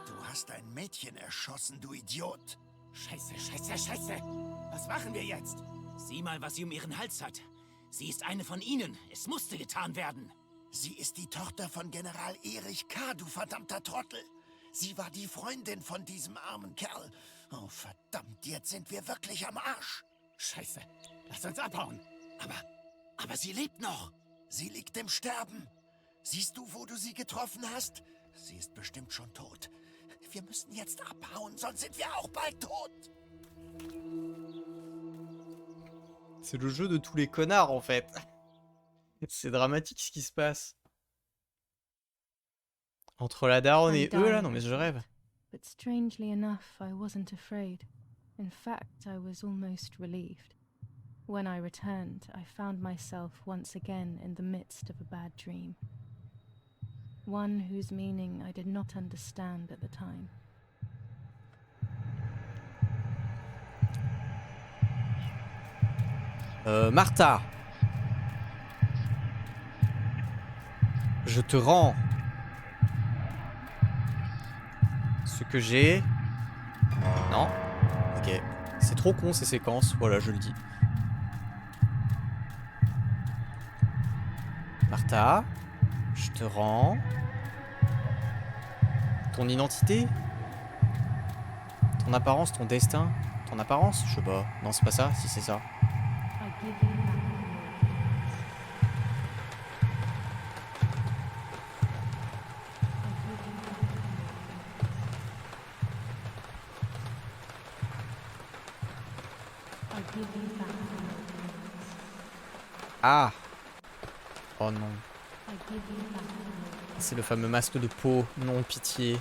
Du hast ein Mädchen erschossen, du Idiot. Scheiße, scheiße, scheiße. Was machen wir jetzt? Sieh mal, was sie um ihren Hals hat. Sie ist eine von ihnen. Es musste getan werden. Sie ist die Tochter von General Erich K., du verdammter Trottel. Sie war die Freundin von diesem armen Kerl. Oh, verdammt, jetzt sind wir wirklich am Arsch. Scheiße. Lass uns abhauen. Aber sie lebt noch. Sie liegt im Sterben. Siehst du, wo du sie getroffen hast? Sie ist bestimmt schon tot. Wir müssen jetzt abhauen, sonst sind wir auch bald tot. C'est le jeu de tous les connards, en fait. C'est dramatique ce qui se passe. Entre la daronne et eux, là, non mais je rêve. But strangely enough, I wasn't afraid. In fact, I was almost relieved. When I returned, I found myself once again in the midst of a bad dream. One whose meaning I did not understand at the time. Martha. Je te rends ce que j'ai. Non. Ok. C'est trop con ces séquences. Voilà, je le dis. Martha. Je te rends ton identité, ton apparence, ton destin, ton apparence. Je sais pas. Non, c'est pas ça. Si c'est ça. I give you back I give you back Ah. Oh non. I give you back C'est le fameux masque de peau. Non, pitié.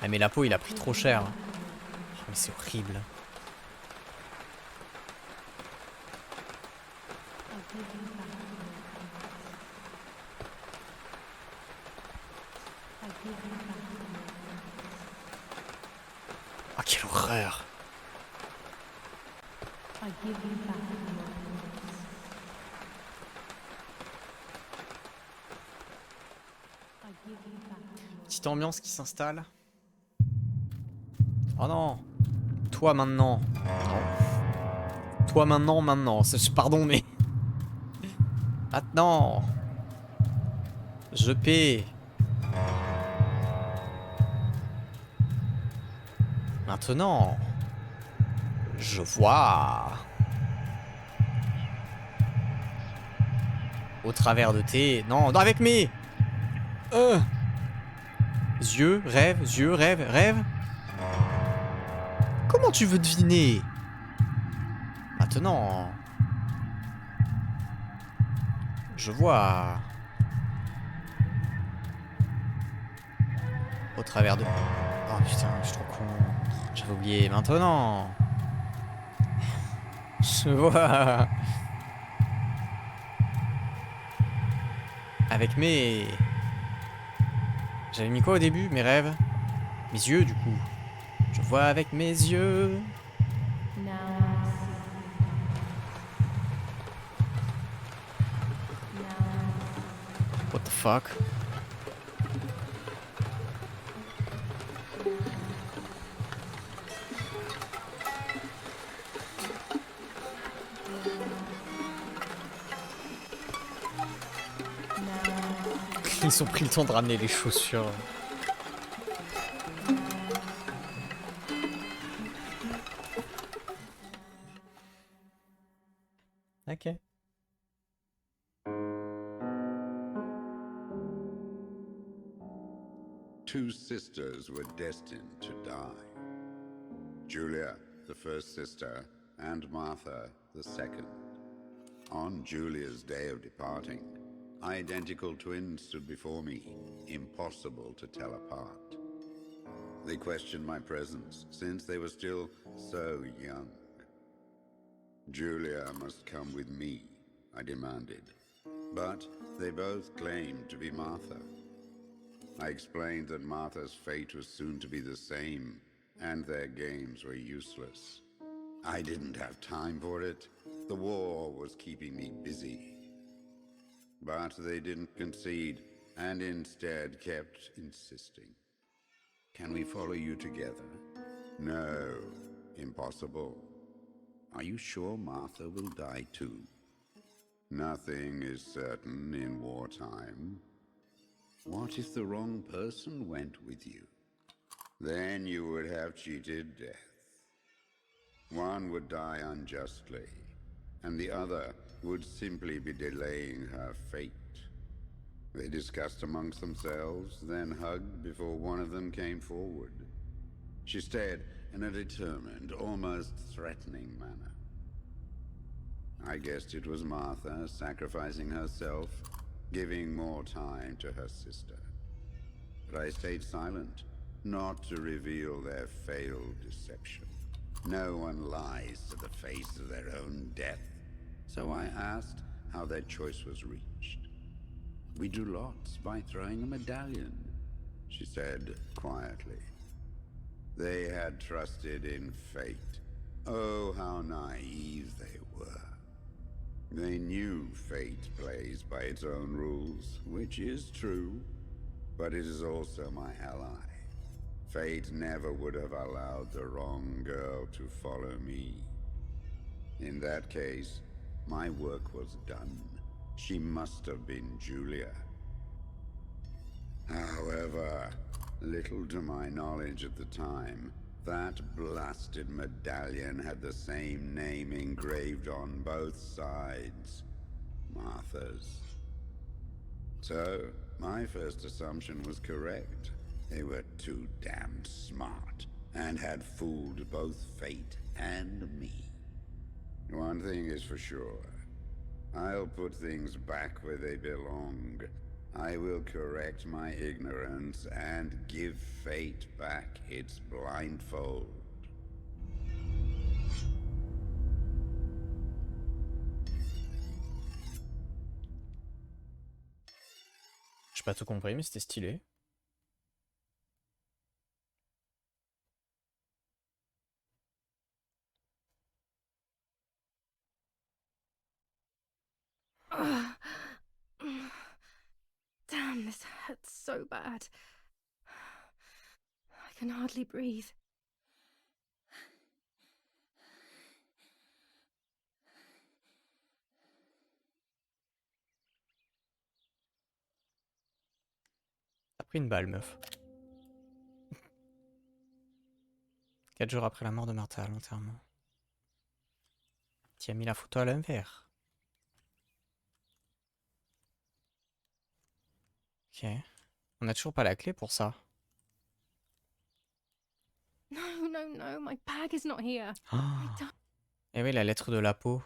Ah mais la peau, il a pris trop cher. Oh, mais c'est horrible. I give you back I give you back Ah, quelle horreur. I give you back I give you back Petite ambiance qui s'installe. Oh non. Toi maintenant. Non. Toi maintenant. Pardon, mais... Maintenant. Je paie. Maintenant. Je vois. Au travers de tes... Non, avec mes... Yeux, rêve. Comment tu veux deviner? Maintenant. Je vois. Au travers de... Oh putain, je suis trop con. J'avais oublié. Maintenant. Je vois. Avec mes... J'avais mis quoi au début? Mes rêves? Mes yeux, du coup. Je vois avec mes yeux. now What the fuck? Ils ont pris le temps de ramener les chaussures. Ok. Two sisters were destined to die. Julia, the first sister, and Martha, the second. On Julia's day of departing, identical twins stood before me, impossible to tell apart. They questioned my presence, since they were still so young. Julia must come with me, I demanded, but they both claimed to be Martha. I explained that Martha's fate was soon to be the same, and their games were useless. I didn't have time for it. The war was keeping me busy. But they didn't concede, and instead kept insisting. Can we follow you together? No, impossible. Are you sure Martha will die too? Nothing is certain in wartime. What if the wrong person went with you? Then you would have cheated death. One would die unjustly, and the other would simply be delaying her fate. They discussed amongst themselves, then hugged before one of them came forward. She stared in a determined, almost threatening manner. I guessed it was Martha sacrificing herself, giving more time to her sister. But I stayed silent, not to reveal their failed deception. No one lies to the face of their own death, so I asked how their choice was reached. We drew lots by throwing a medallion, she said quietly. They had trusted in fate. Oh, how naive they were. They knew fate plays by its own rules, which is true, but it is also my ally. Fate never would have allowed the wrong girl to follow me. In that case, my work was done. She must have been Julia. However, little to my knowledge at the time, that blasted medallion had the same name engraved on both sides. Martha's. So, my first assumption was correct. They were too damned smart, and had fooled both fate and me. One thing is for sure. I'll put things back where they belong. I will correct my ignorance and give fate back its blindfold. J'ai pas tout compris, mais c'était stylé. Damn, this hurts so bad. I can hardly breathe. T'as pris une balle, meuf. 4 jours après la mort de Martha à l'enterrement. Tu as mis la photo à l'envers. Ok. On a toujours pas la clé pour ça. No, no, no, my bag is not here. Et oui, la lettre de la peau.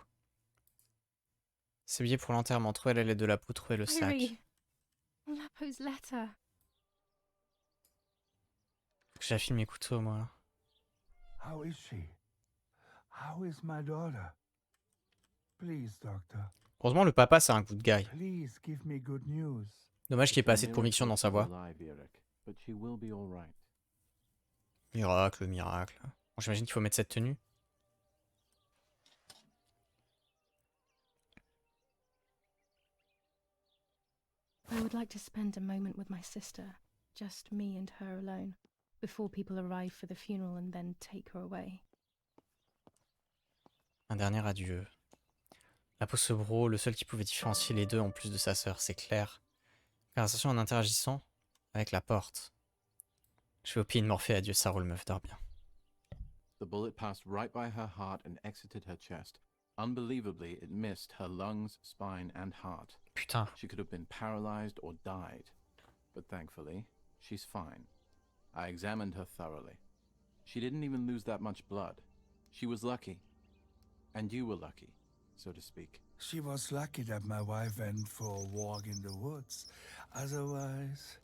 C'est billet pour l'enterrement. Trouvez la lettre de la peau, trouvez le sac. Irie, Lapo's letter. Faut que j'affine mes couteaux, moi. How is she? How is my daughter? Please, doctor. Heureusement, le papa, c'est un good guy. Please give me good news. Dommage qu'il n'y ait pas assez de conviction dans sa voix. Miracle, miracle. Bon, j'imagine qu'il faut mettre cette tenue. I would like to spend a moment with my sister, just me and her alone, before people arrive for the funeral and then take her away. Un dernier adieu. La peau se bro, le seul qui pouvait différencier les deux en plus de sa sœur, c'est clair. Conversation en interagissant avec la porte. Je fais au pied de Morphée, adieu, ça roule, meuf, dors bien. The bullet passed right by her heart and exited her chest. Unbelievably, it missed her lungs, spine, and heart. Putain. She could have been paralyzed or died. But thankfully, she's fine. I examined her thoroughly. She didn't even lose that much blood. She was lucky. And you were lucky, so to speak. She was lucky that my wife went for a walk in the woods. Otherwise,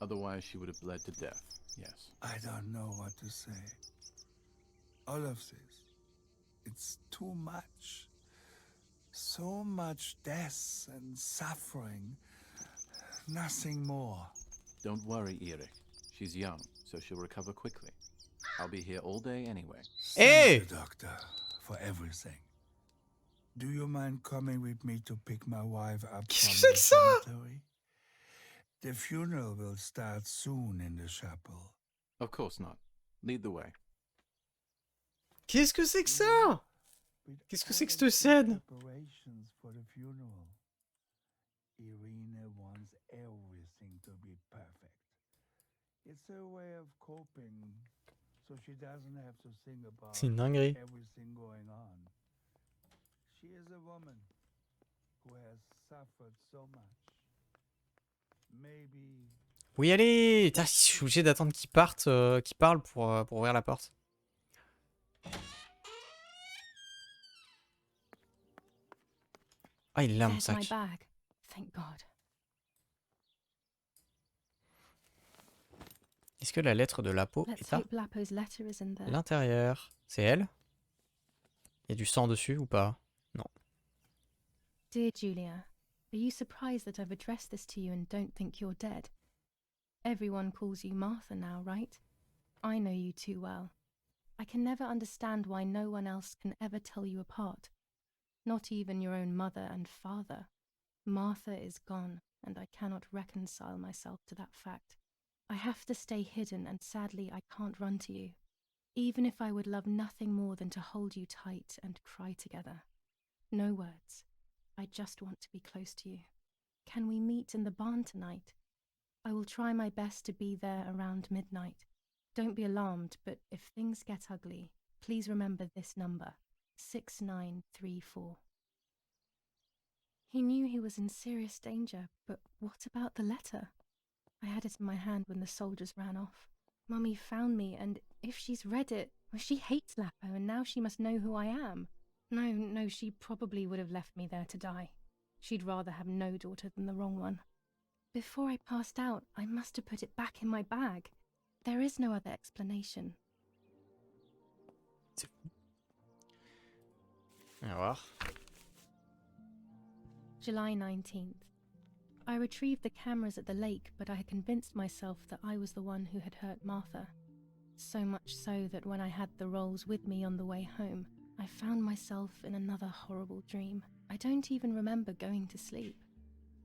Otherwise, she would have bled to death, yes. I don't know what to say. All of this, it's too much. So much death and suffering. Nothing more. Don't worry, Eric. She's young, so she'll recover quickly. I'll be here all day anyway. Hey! Thank you, doctor, for everything. Do you mind coming with me to pick my wife up Qu'est-ce que from c'est the que ça? cemetery? The funeral will start soon in the chapel. Of course not. Lead the way. Qu'est-ce que c'est que ça? Qu'est-ce que c'est que cette scène? Preparations for the funeral. Irina wants everything to be perfect. It's her way of coping, so she doesn't have to think about C'est une dinguerie. everything going on. She is a woman who has suffered so much. Maybe Oui, allez! Putain, je suis obligé d'attendre qu'ils partent, qu'ils parlent pour ouvrir la porte. Ah, il est là, mon There's my sac. bag. Thank God. Est-ce que la lettre de Lapo Let's est à hope Lapo's letter is in there. l'intérieur? C'est elle? Il y a du sang dessus ou pas? Non. Dear Julia, are you surprised that I've addressed this to you and don't think you're dead? Everyone calls you Martha now, right? I know you too well. I can never understand why no one else can ever tell you apart. Not even your own mother and father. Martha is gone, and I cannot reconcile myself to that fact. I have to stay hidden, and sadly I can't run to you, even if I would love nothing more than to hold you tight and cry together. No words. I just want to be close to you. Can we meet in the barn tonight? I will try my best to be there around midnight. Don't be alarmed, but if things get ugly, please remember this number, 6934. He knew he was in serious danger, but what about the letter? I had it in my hand when the soldiers ran off. Mummy found me, and if she's read it, well, she hates Lapo, and now she must know who I am. No, she probably would have left me there to die. She'd rather have no daughter than the wrong one. Before I passed out, I must have put it back in my bag. There is no other explanation. On va voir. July 19th. I retrieved the cameras at the lake, but I had convinced myself that I was the one who had hurt Martha. So much so that when I had the rolls with me on the way home, I found myself in another horrible dream. I don't even remember going to sleep.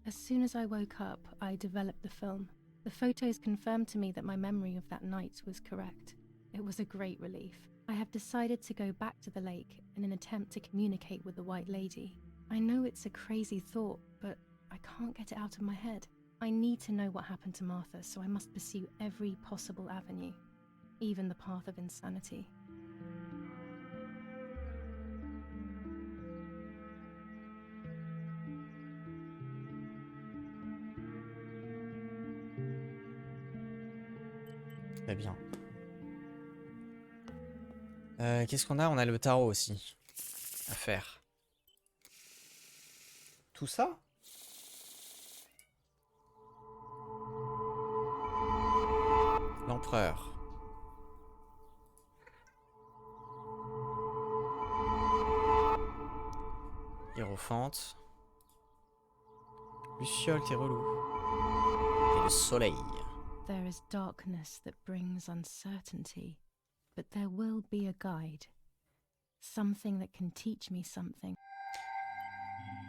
As soon as I woke up, I developed the film. The photos confirmed to me that my memory of that night was correct. It was a great relief. I have decided to go back to the lake in an attempt to communicate with the White Lady. I know it's a crazy thought, but I can't get it out of my head. I need to know what happened to Martha, so I must pursue every possible avenue, even the path of insanity. Très bien. Qu'est-ce qu'on a? On a le tarot aussi à faire. Tout ça? L'empereur. Hiérophante. Luciole qui est relou. Et le soleil. There is darkness that brings uncertainty, but there will be a guide. Something that can teach me something.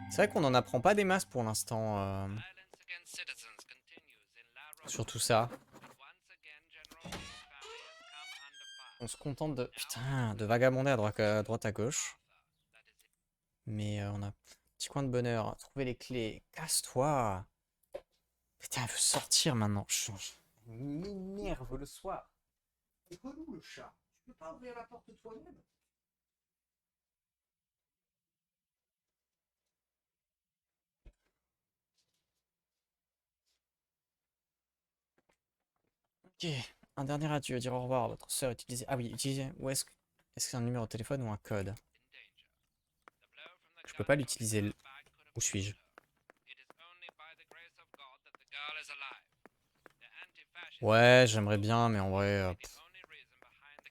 C'est vrai qu'on n'en apprend pas des masses pour l'instant. Sur tout ça. On se contente de... Putain, de vagabonder à droite à gauche. Mais on a un petit coin de bonheur. Trouver les clés. Casse-toi. Putain, elle veut sortir maintenant. Je m'énerve le soir. C'est relou le chat. Tu peux pas ouvrir la porte toi-même? Ok, un dernier adieu, dire au revoir à votre sœur, utilisez... Ah oui, utilisez... Où est-ce que... Est-ce que c'est un numéro de téléphone ou un code? Je peux pas l'utiliser... Où suis-je? Ouais, j'aimerais bien, mais en vrai...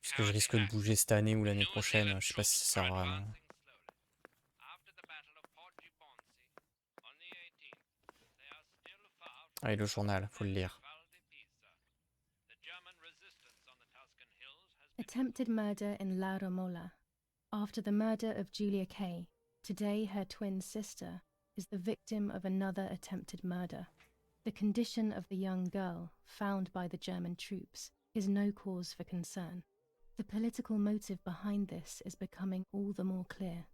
Puisque je risque de bouger cette année ou l'année prochaine, je sais pas si ça sert vraiment. Allez, le journal, faut le lire. Attempted murder in Laura Mola. After the murder of Julia Kay, today her twin sister is the victim of another attempted murder. The condition of the young girl, found by the German troops, is no cause for concern. The political motive behind this is becoming all the more clear.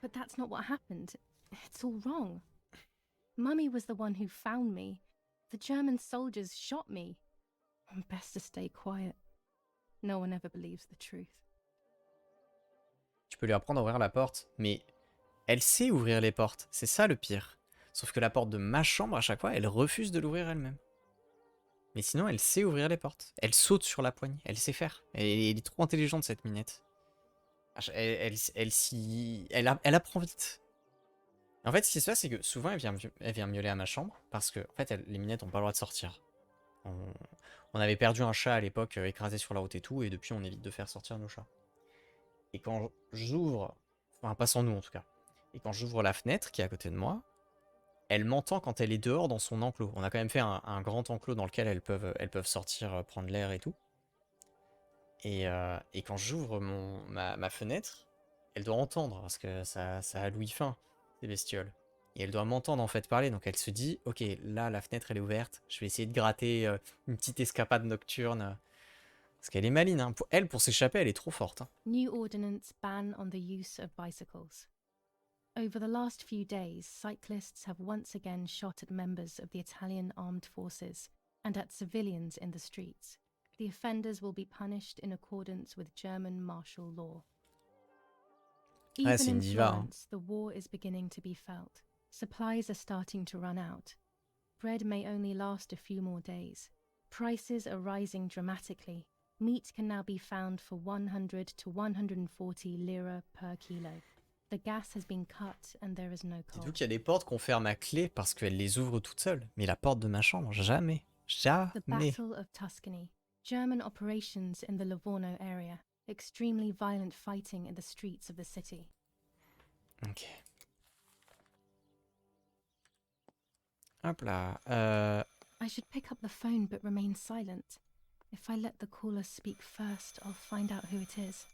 But that's not what happened. It's all wrong. Mummy was the one who found me. The German soldiers shot me. Best to stay quiet. No one ever believes the truth. Tu peux lui apprendre à ouvrir la porte, mais elle sait ouvrir les portes, c'est ça le pire. Sauf que la porte de ma chambre, à chaque fois, elle refuse de l'ouvrir elle-même. Mais sinon, elle sait ouvrir les portes. Elle saute sur la poignée, elle sait faire. Elle est trop intelligente, cette minette. Elle apprend vite. En fait, ce qui se passe, c'est que souvent, elle vient miauler à ma chambre, parce que, en fait, les minettes n'ont pas le droit de sortir. On avait perdu un chat à l'époque, écrasé sur la route et tout, et depuis, on évite de faire sortir nos chats. Et quand j'ouvre, enfin, pas sans nous en tout cas, et quand j'ouvre la fenêtre qui est à côté de moi, elle m'entend quand elle est dehors dans son enclos. On a quand même fait un grand enclos dans lequel elles peuvent sortir, prendre l'air et tout. Et quand j'ouvre ma fenêtre, elle doit entendre, parce que ça a l'ouïe fin, ces bestioles. Et elle doit m'entendre en fait parler, donc elle se dit, ok, là la fenêtre elle est ouverte, je vais essayer de gratter une petite escapade nocturne. Parce qu'elle est maligne, hein. Pour s'échapper, elle est trop forte. Hein. New ordinance ban on the use of bicycles. Over the last few days, cyclists have once again shot at members of the Italian armed forces and at civilians in the streets. The offenders will be punished in accordance with German martial law. Even in Florence, the war is beginning to be felt. Supplies are starting to run out. Bread may only last a few more days. Prices are rising dramatically. Meat can now be found for 100 to 140 lira per kilo. The gas has been cut and there is no coal. Dites-vous qu'il y a des portes qu'on ferme à clé parce qu'elles les ouvrent toutes seules. Mais la porte de ma chambre, jamais. Jamais. The Battle of Tuscany. German operations in the Livorno area. Extremely violent fighting in the streets of the city. Ok. Hop là. I should pick up the phone but remain silent. If I let the caller speak first, I'll find out who it is.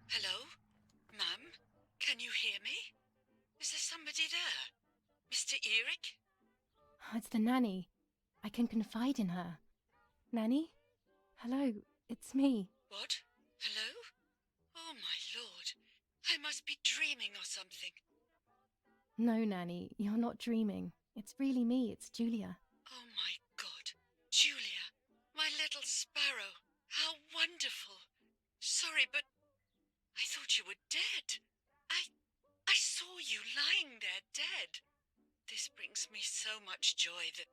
Hello? Mum? Can you hear me? Is there somebody there? Mr. Eric? It's the nanny. I can confide in her. Nanny? Hello, it's me. What? Hello? Oh, my lord. I must be dreaming or something. No, Nanny, you're not dreaming. It's really me, it's Julia. Oh, my God. Julia, my little sparrow. How wonderful. Sorry, but I thought you were dead. I saw you lying there dead. This brings me so much joy that...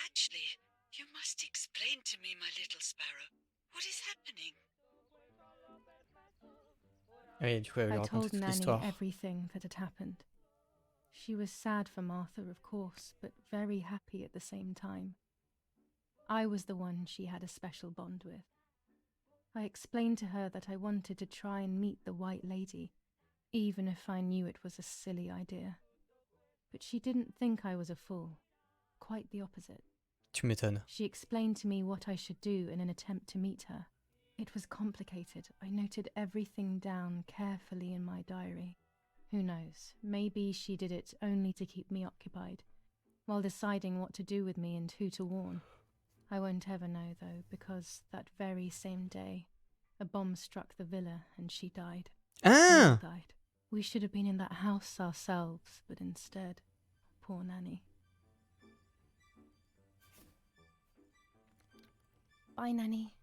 Actually, you must explain to me, my little sparrow. What is happening? Oui, du coup, elle lui I raconte told toute Nanny l'histoire. everything that had happened. She was sad for Martha, of course, but very happy at the same time. I was the one she had a special bond with. I explained to her that I wanted to try and meet the White Lady, even if I knew it was a silly idea. But she didn't think I was a fool. Quite the opposite. Tu m'étonnes. She explained to me what I should do in an attempt to meet her. It was complicated. I noted everything down carefully in my diary. Who knows? Maybe she did it only to keep me occupied. while deciding what to do with me and who to warn. I won't ever know, though, because that very same day, a bomb struck the villa and she died. We all Ah! died. We should have been in that house ourselves, but instead, poor Nanny. Bye, Nanny.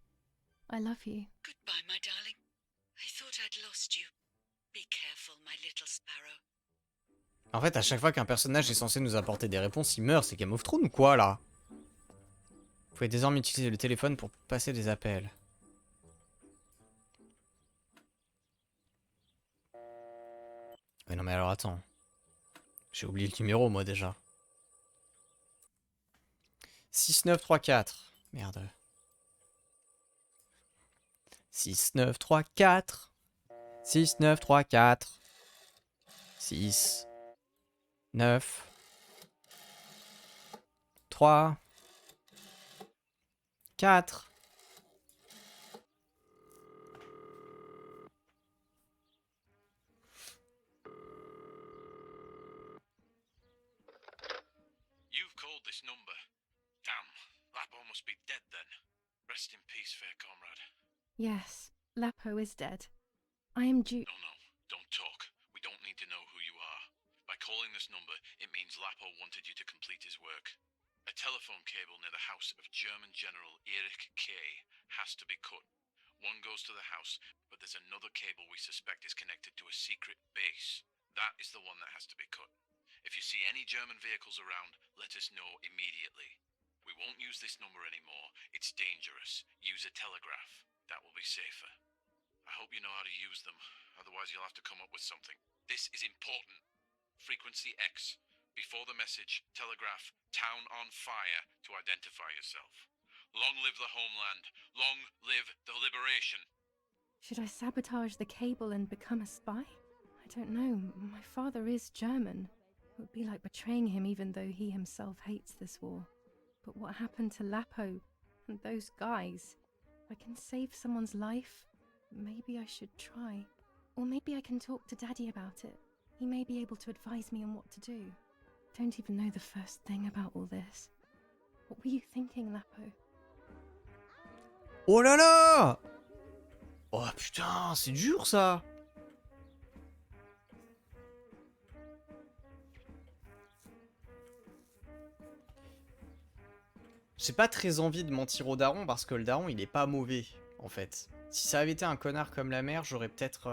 I love you. Goodbye, my darling. I thought I'd lost you. Be careful, my little sparrow. En fait, à chaque fois qu'un personnage est censé nous apporter des réponses, il meurt. C'est Game of Thrones ou quoi, là? Vous pouvez désormais utiliser le téléphone pour passer des appels. Mais non, mais alors attends. J'ai oublié le numéro, moi, déjà. 6934. Merde. 6934. 6934. 6. 9. 3. 4. You've called this number. Damn, Lapo must be dead then. Rest in peace, fair comrade. Yes, Lapo is dead. I am due. No, don't talk. We don't need to know who you are. By calling this number, it means Lapo wanted you to complete his work. A telephone cable near the house of German General Erich K. has to be cut. One goes to the house, but there's another cable we suspect is connected to a secret base. That is the one that has to be cut. If you see any German vehicles around, let us know immediately. We won't use this number anymore. It's dangerous. Use a telegraph. That will be safer. I hope you know how to use them. Otherwise, you'll have to come up with something. This is important. Frequency X. Before the message, telegraph town on fire to identify yourself. Long live the homeland. Long live the liberation. Should I sabotage the cable and become a spy? I don't know. My father is German. It would be like betraying him even though he himself hates this war. But what happened to Lapo and those guys? If I can save someone's life, maybe I should try. Or maybe I can talk to Daddy about it. He may be able to advise me on what to do. Don't even know the first thing about all this. What were you thinking, Lapo? Oh là là! Oh putain, c'est dur ça! J'ai pas très envie de mentir au daron parce que le daron il est pas mauvais en fait. Si ça avait été un connard comme la mère, j'aurais peut-être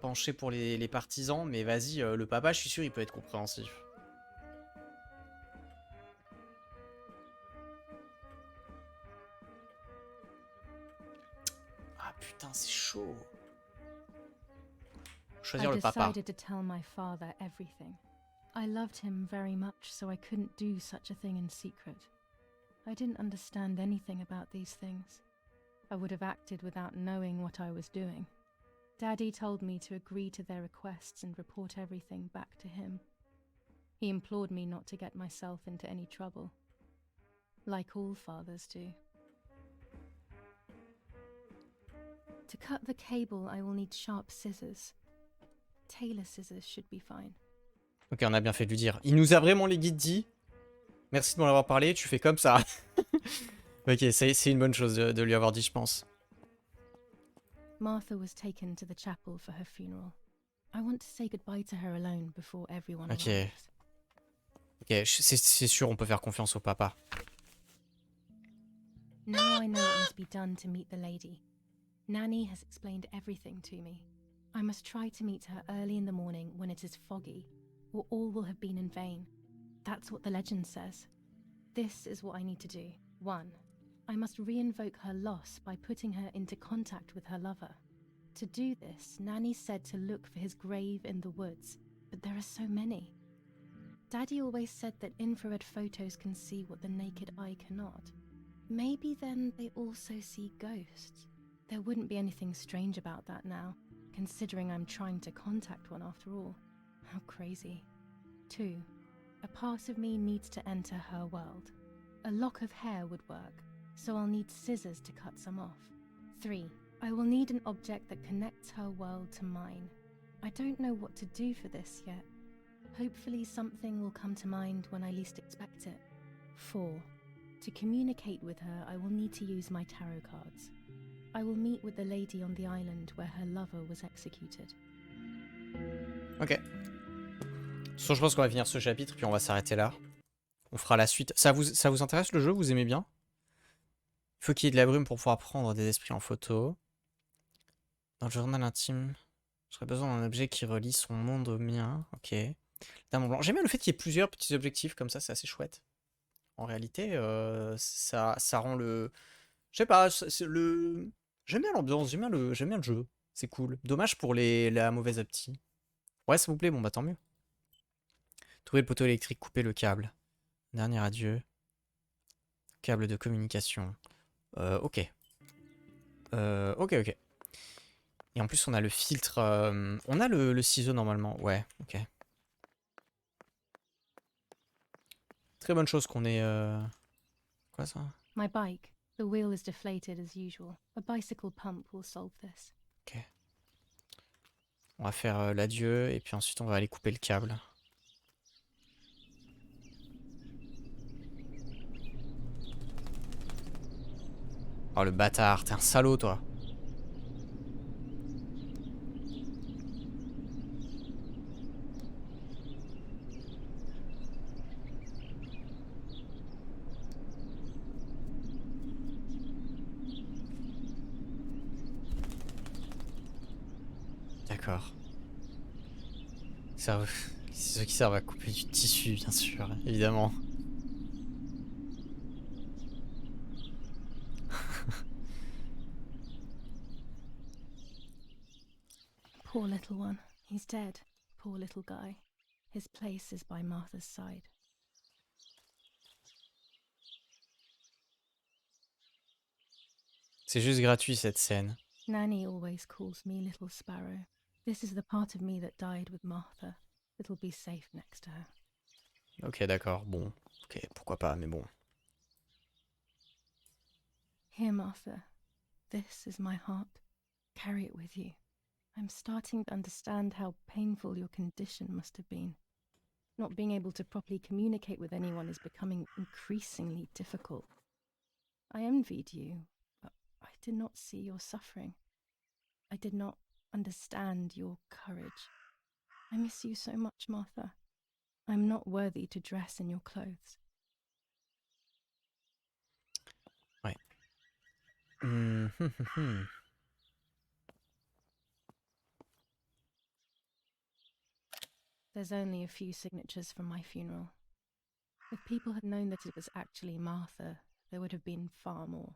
penché pour les partisans, mais vas-y, le papa, je suis sûr, il peut être compréhensif. Ah putain, c'est chaud. Choisir le papa. I decided to tell my father everything. I loved him very much, so I couldn't do such a thing in secret. I didn't understand anything about these things. I would have acted without knowing what I was doing. Daddy told me to agree to their requests and report everything back to him. He implored me not to get myself into any trouble, like all fathers do. To cut the cable, I will need sharp scissors. Tailor scissors should be fine. Ok, on a bien fait de lui dire. Il nous a vraiment les guides dit. Merci de m'en avoir parlé, tu fais comme ça. Ok, c'est une bonne chose de lui avoir dit, je pense. Martha was taken to the chapel for her funeral. I want to say goodbye to her alone before everyone Ok. arrives. Ok, c'est sûr, on peut faire confiance au papa. Now I know what must be done to meet the lady. Nanny has explained everything to me. I must try to meet her early in the morning when it is foggy, or all will have been in vain. That's what the legend says. This is what I need to do. 1. I must re-invoke her loss by putting her into contact with her lover. To do this, Nanny said to look for his grave in the woods, but there are so many. Daddy always said that infrared photos can see what the naked eye cannot. Maybe then they also see ghosts. There wouldn't be anything strange about that now, considering I'm trying to contact one after all. How crazy. 2. A part of me needs to enter her world. A lock of hair would work, so I'll need scissors to cut some off. 3. I will need an object that connects her world to mine. I don't know what to do for this yet. Hopefully something will come to mind when I least expect it. 4. To communicate with her, I will need to use my tarot cards. I will meet with the lady on the island where her lover was executed. Ok. Je pense qu'on va finir ce chapitre, puis on va s'arrêter là. On fera la suite. Ça vous intéresse le jeu? Vous aimez bien? Il faut qu'il y ait de la brume pour pouvoir prendre des esprits en photo. Dans le journal intime, j'aurais besoin d'un objet qui relie son monde au mien. Ok. Dame blanc. J'aime bien le fait qu'il y ait plusieurs petits objectifs comme ça, c'est assez chouette. En réalité, ça rend le... Je sais pas, j'aime bien l'ambiance, j'aime bien le jeu. C'est cool. Dommage pour la mauvaise optique. Ouais, ça vous plaît, bon bah tant mieux. Trouver le poteau électrique, couper le câble. Dernier adieu. Câble de communication. Ok. Ok. Et en plus, on a le filtre. On a le ciseau normalement. Ouais, ok. Très bonne chose qu'on ait. Quoi ça? My bike. The wheel is deflated as usual. A bicycle pump will solve this. Ok. On va faire l'adieu et puis ensuite on va aller couper le câble. Oh le bâtard, t'es un salaud toi. D'accord. C'est ceux qui servent à couper du tissu, bien sûr, évidemment. Poor little one. He's dead. Poor little guy. His place is by Martha's side. C'est juste gratuit cette scène. Nanny always calls me Little Sparrow. This is the part of me that died with Martha. It'll be safe next to her. Ok, d'accord, bon. Ok, pourquoi pas, mais bon. Here, Martha. This is my heart. Carry it with you. I'm starting to understand how painful your condition must have been. Not being able to properly communicate with anyone is becoming increasingly difficult. I envied you, but I did not see your suffering. I did not understand your courage. I miss you so much, Martha. I'm not worthy to dress in your clothes. Ouais. There's only a few signatures from my funeral. If people had known that it was actually Martha, there would have been far more.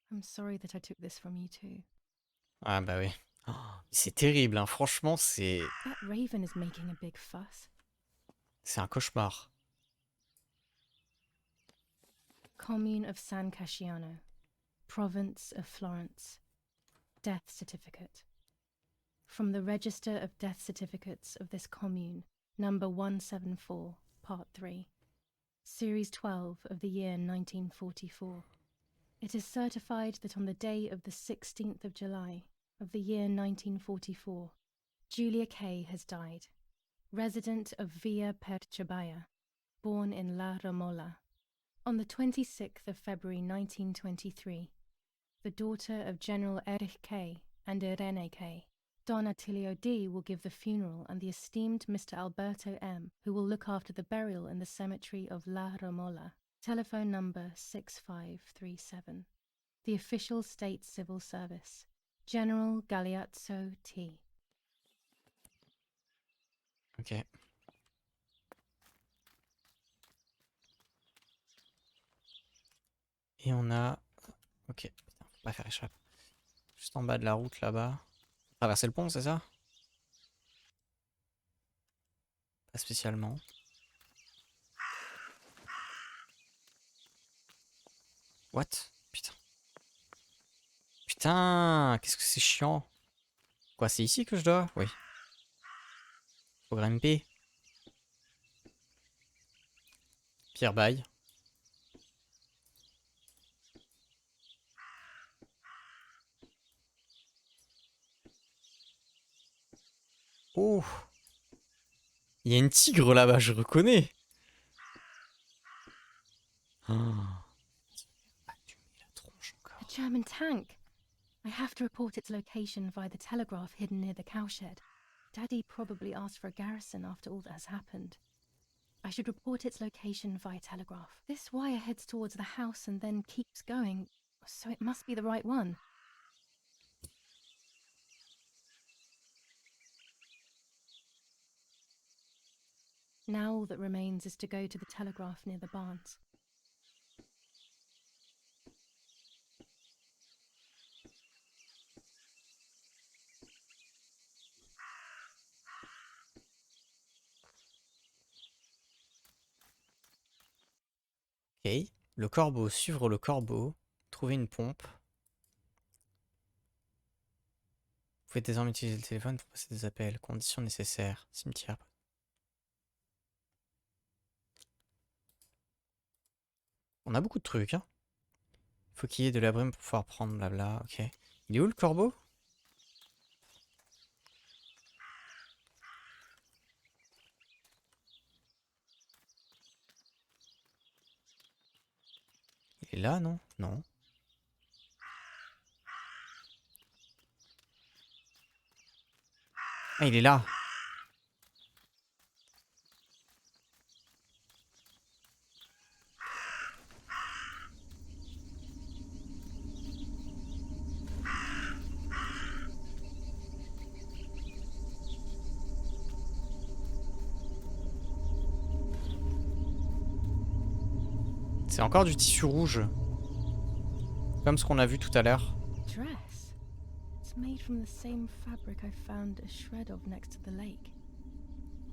I'm sorry that I took this from you too. Ah bah oui. Oh, c'est terrible, hein. Franchement, c'est That raven is making a big fuss. un cauchemar. Commune of San Casciano, Province of Florence. Death certificate. From the Register of Death Certificates of this commune, number 174, part 3. Series 12 of the year 1944. It is certified that on the day of the 16th of July of the year 1944, Julia Kay has died, resident of Villa Perchabaya, born in La Romola. On the 26th of February 1923, the daughter of General Erich Kay and Irene Kay, Don Attilio D. will give the funeral and the esteemed Mr. Alberto M., who will look after the burial in the cemetery of La Romola. Telephone number 6537. The official state civil service. General Galeazzo T. Ok. Et on a... Ok, putain, faut pas faire échappe. Juste en bas de la route là-bas. Traverser le pont, c'est ça? Pas spécialement. What? Putain. Putain, qu'est-ce que c'est chiant. Quoi, c'est ici que je dois? Oui. Faut grimper. Pierre Baille. Oh, il y a une tigre là-bas, je reconnais. Ah. La tronche encore. A German tank. I have to report its location via the telegraph hidden near the cowshed. Daddy probably asked for a garrison after all that has happened. I should report its location via telegraph. This wire heads towards the house and then keeps going, so it must be the right one. Now all that remains is to go to the telegraph near the barns. Ok. Le corbeau, suivre le corbeau. Trouver une pompe. Vous pouvez désormais utiliser le téléphone pour passer des appels. Conditions nécessaires. Cimetière. On a beaucoup de trucs, hein. Faut qu'il y ait de la brume pour pouvoir prendre, blabla. Ok. Il est où le corbeau? Il est là, non? Non. Ah, il est là. C'est encore du tissu rouge. Comme ce qu'on a vu tout à l'heure. Dress? It's made from the same fabric I found a shred of next to the lake.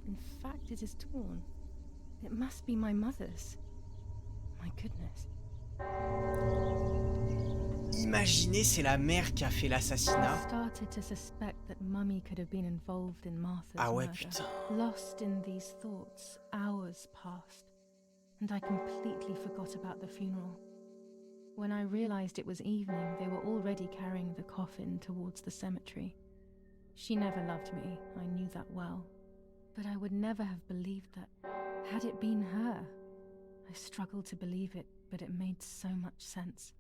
In fact, it is torn. It must be my mother's. My goodness. Imaginez, c'est la mère qui a fait I l'assassinat. started to suspect that Mummy could have been involved in Martha's Ah ouais, murder. putain. Lost in these thoughts, hours passed, and I completely forgot about the funeral. When I realized it was evening, they were already carrying the coffin towards the cemetery. She never loved me, I knew that well. But I would never have believed that, had it been her. I struggled to believe it, but it made so much sense.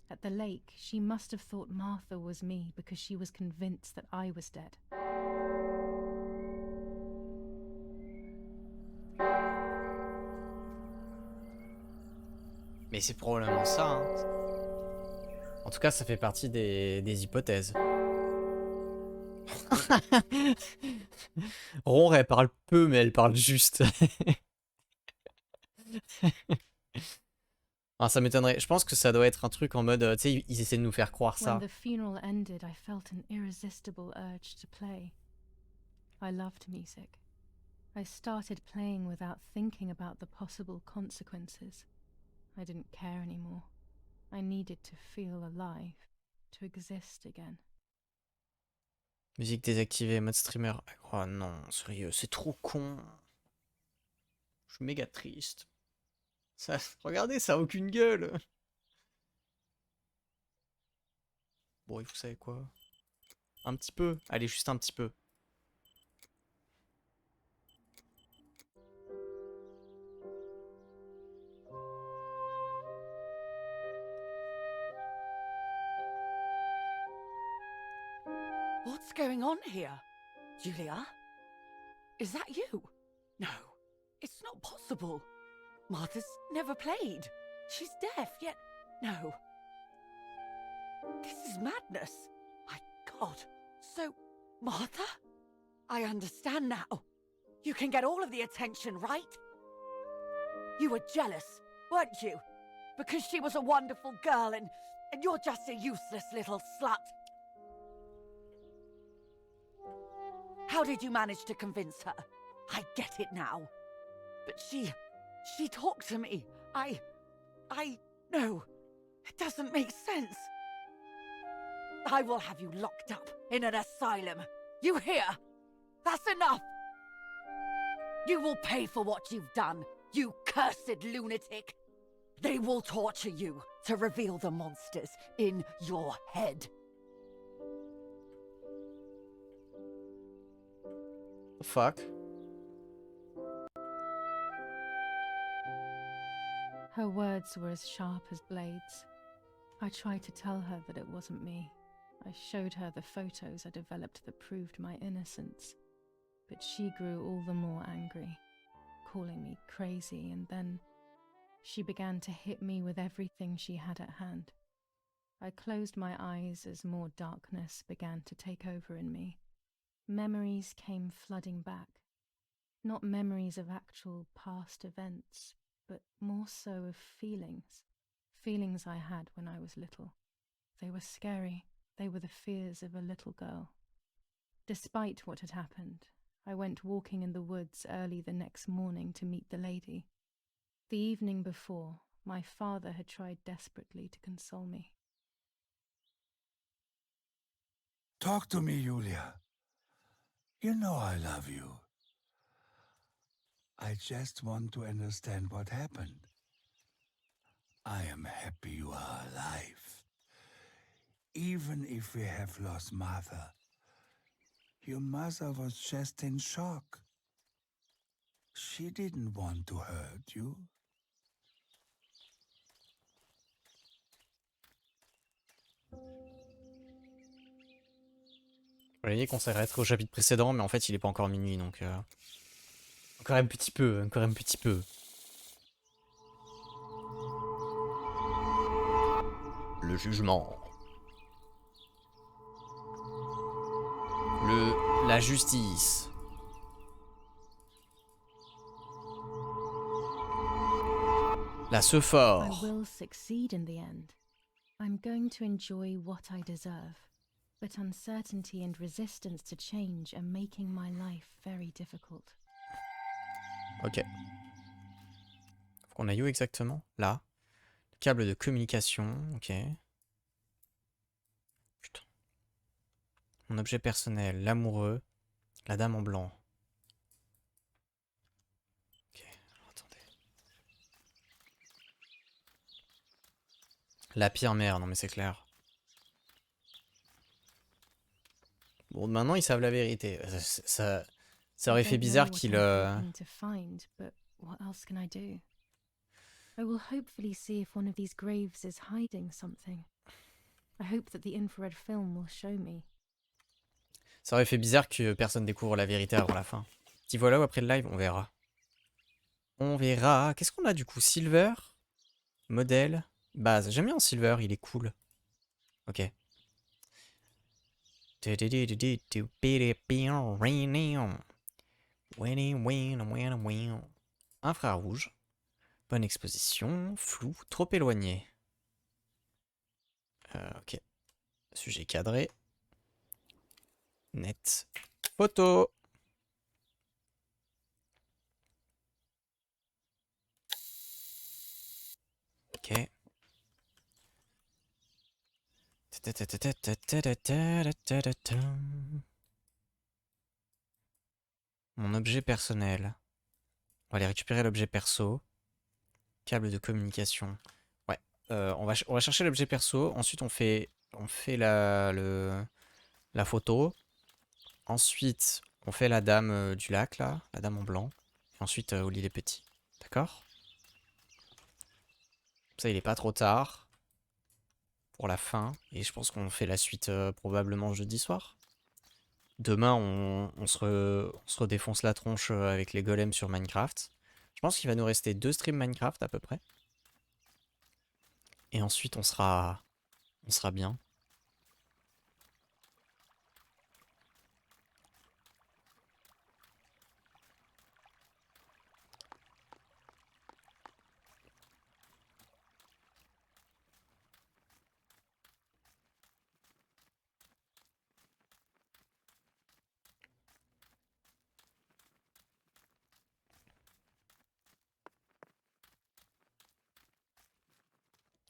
At the lake, she must have thought Martha was me because she was convinced that I was dead. Mais c'est probablement ça, hein. En tout cas, ça fait partie des hypothèses. Ron, elle parle peu, mais elle parle juste. Ah, ça m'étonnerait. Je pense que ça doit être un truc en mode, tu sais, ils essaient de nous faire croire ça. When the funeral ended, I felt an irresistible urge to play. I loved music. I started playing without thinking about the possible consequences. I didn't care anymore. I needed to feel alive, to exist again. Musique désactivée, mode streamer. Oh non, sérieux, c'est trop con. Je suis méga triste. Ça, regardez, ça a aucune gueule. Bon, vous savez quoi? Un petit peu. Allez, juste un petit peu. What's going on here? Julia? Is that you? No, it's not possible. Martha's never played. She's deaf, yet no. This is madness. My God. So, Martha? I understand now. You can get all of the attention, right? You were jealous, weren't you? Because she was a wonderful girl and you're just a useless little slut. How did you manage to convince her? I get it now. But she talked to me. No, it doesn't make sense. I will have you locked up in an asylum. You hear? That's enough. You will pay for what you've done, you cursed lunatic. They will torture you to reveal the monsters in your head. Fuck. Her words were as sharp as blades. I tried to tell her that it wasn't me. I showed her the photos I developed that proved my innocence. But she grew all the more angry, calling me crazy, and then she began to hit me with everything she had at hand. I closed my eyes as more darkness began to take over in me. Memories came flooding back. Not memories of actual past events, but more so of feelings. Feelings I had when I was little. They were scary. They were the fears of a little girl. Despite what had happened, I went walking in the woods early the next morning to meet the lady. The evening before, my father had tried desperately to console me. Talk to me, Julia. You know I love you. I just want to understand what happened. I am happy you are alive. Even if we have lost Martha, your mother was just in shock. She didn't want to hurt you. Vous voyez qu'on s'arrêterait au chapitre précédent, mais en fait il est pas encore minuit, donc encore un petit peu, encore un petit peu. Le jugement. La justice. La I Sephore. will succeed in the end. I'm going to enjoy what I deserve. But uncertainty and resistance to change are making my life very difficult. Ok. Faut qu'on aille où exactement? Là. Le câble de communication, ok. Putain. Mon objet personnel, l'amoureux, la dame en blanc. Ok, alors attendez. La pire mère, non mais c'est clair. Bon, maintenant ils savent la vérité. Ça aurait I fait don't know bizarre what qu'il... I'm hoping to find, but what else can I do? I will hopefully see if one of these graves is hiding something. I hope that the infrared film will show me. Ça aurait fait bizarre que personne découvre la vérité avant la fin. T'y vois là ou après le live? On verra. On verra. Qu'est-ce qu'on a du coup? Silver, modèle, base. J'aime bien en silver, il est cool. Ok. Infrarouge. Bonne exposition. Flou. Trop éloigné. Ok. Sujet cadré. Net. Photo. Ok. Mon objet personnel. On va aller récupérer l'objet perso. Câble de communication. Ouais. On va chercher l'objet perso. Ensuite, on fait la photo. Ensuite, on fait la dame du lac, là. La dame en blanc. Et ensuite, au lit des petits. D'accord? Comme ça, il est pas trop tard. Pour la fin. Et je pense qu'on fait la suite probablement jeudi soir. Demain, on se redéfonce la tronche avec les golems sur Minecraft. Je pense qu'il va nous rester 2 streams Minecraft à peu près. Et ensuite, on sera bien.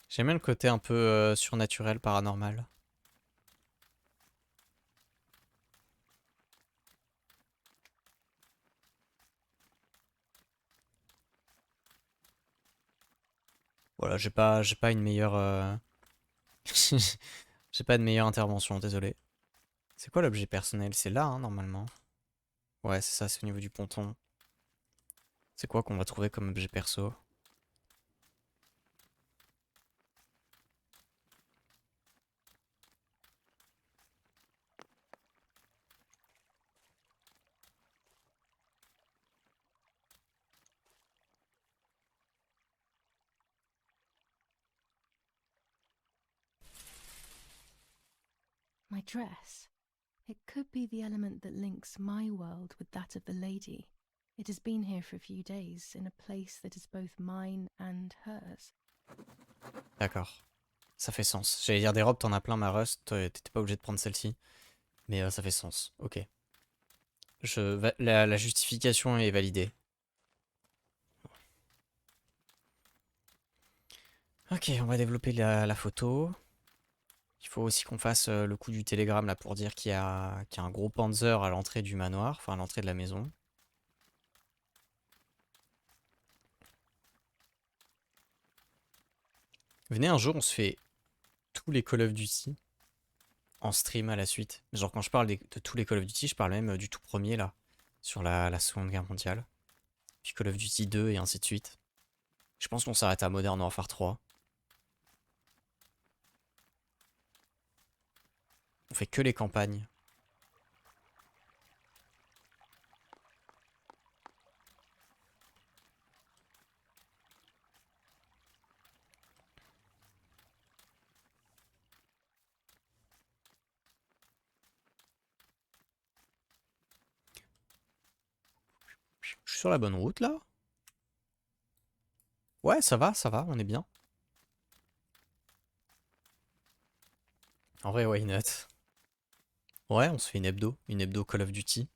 J'aime bien le côté un peu surnaturel, paranormal. Voilà, j'ai pas une meilleure... j'ai pas de meilleure intervention, désolé. C'est quoi l'objet personnel? C'est là, hein, normalement. Ouais, c'est ça, c'est au niveau du ponton. C'est quoi qu'on va trouver comme objet perso? My dress. It could be the element that links my world with that of the lady. It has been here for a few days, in a place that is both mine and hers. D'accord. Ça fait sens. J'allais dire des robes, t'en as plein, ma Rust. T'étais pas obligé de prendre celle-ci. Mais ça fait sens. Ok. La justification est validée. Ok, on va développer la photo. Il faut aussi qu'on fasse le coup du télégramme là pour dire qu'il y a un gros panzer à l'entrée du manoir, enfin à l'entrée de la maison. Venez un jour, on se fait tous les Call of Duty en stream à la suite. Genre quand je parle de tous les Call of Duty, je parle même du tout premier là, sur la Seconde Guerre mondiale. Puis Call of Duty 2 et ainsi de suite. Je pense qu'on s'arrête à Modern Warfare 3. On fait que les campagnes. Je suis sur la bonne route là. Ouais, ça va, on est bien. En vrai, why not? Ouais, on se fait une hebdo Call of Duty.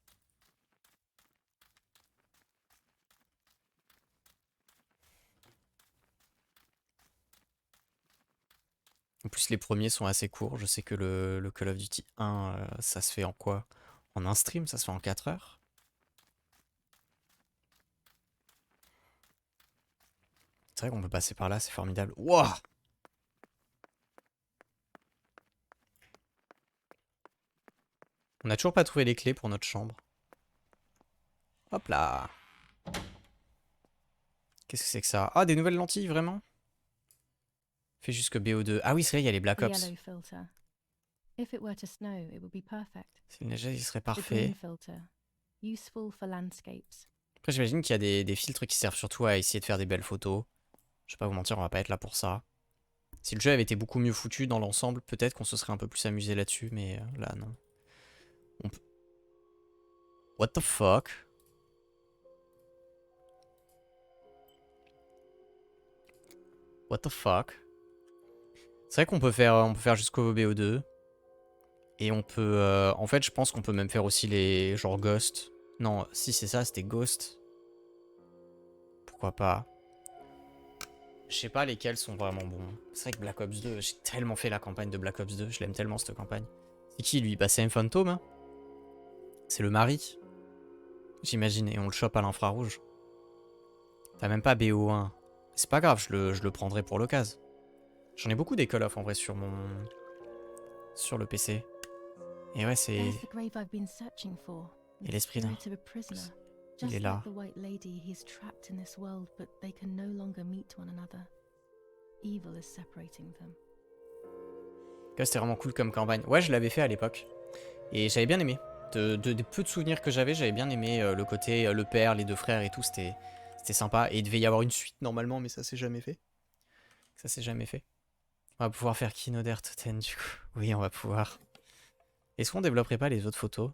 En plus, les premiers sont assez courts. Je sais que le Call of Duty 1, ça se fait en quoi? En un stream, ça se fait en 4 heures. C'est vrai qu'on peut passer par là, c'est formidable. Wouah! On n'a toujours pas trouvé les clés pour notre chambre. Hop là! Qu'est-ce que c'est que ça? Ah, des nouvelles lentilles, vraiment? Fait jusque BO2. Ah oui, c'est vrai, il y a les Black The Ops. yellow filter. If it were to snow, it would be perfect. S'il neigeait, il serait The green parfait. filter. Useful for landscapes. Après, j'imagine qu'il y a des filtres qui servent surtout à essayer de faire des belles photos. Je vais pas vous mentir, on va pas être là pour ça. Si le jeu avait été beaucoup mieux foutu dans l'ensemble, peut-être qu'on se serait un peu plus amusé là-dessus, mais là, non. What the fuck? What the fuck? C'est vrai qu'on peut faire jusqu'au BO2. Et on peut... en fait, je pense qu'on peut même faire aussi les... genre Ghost. Non, si c'est ça, c'était Ghost. Pourquoi pas? Je sais pas lesquels sont vraiment bons. C'est vrai que Black Ops 2, j'ai tellement fait la campagne de Black Ops 2. Je l'aime tellement, cette campagne. C'est qui, lui? Bah, c'est un fantôme, hein. C'est le mari. J'imagine. Et on le chope à l'infrarouge. T'as même pas BO1. C'est pas grave, je le prendrai pour l'occasion. J'en ai beaucoup des Call of en vrai sur le PC. Et ouais, c'est... There's the grave I've been searching for. Et l'esprit d'un... Spirit of a prisoner. Il est Just là. like the White Lady, he's trapped in this world, but they can no longer meet one another. Evil is separating them. Ouais, c'était vraiment cool comme campagne. Ouais, je l'avais fait à l'époque. Et j'avais bien aimé. Des peu de souvenirs que j'avais bien aimé le côté le père, les deux frères et tout, c'était sympa. Et il devait y avoir une suite normalement, mais ça s'est jamais fait. Ça s'est jamais fait. On va pouvoir faire Kinodert Ten du coup. Oui, on va pouvoir. Est-ce qu'on développerait pas les autres photos?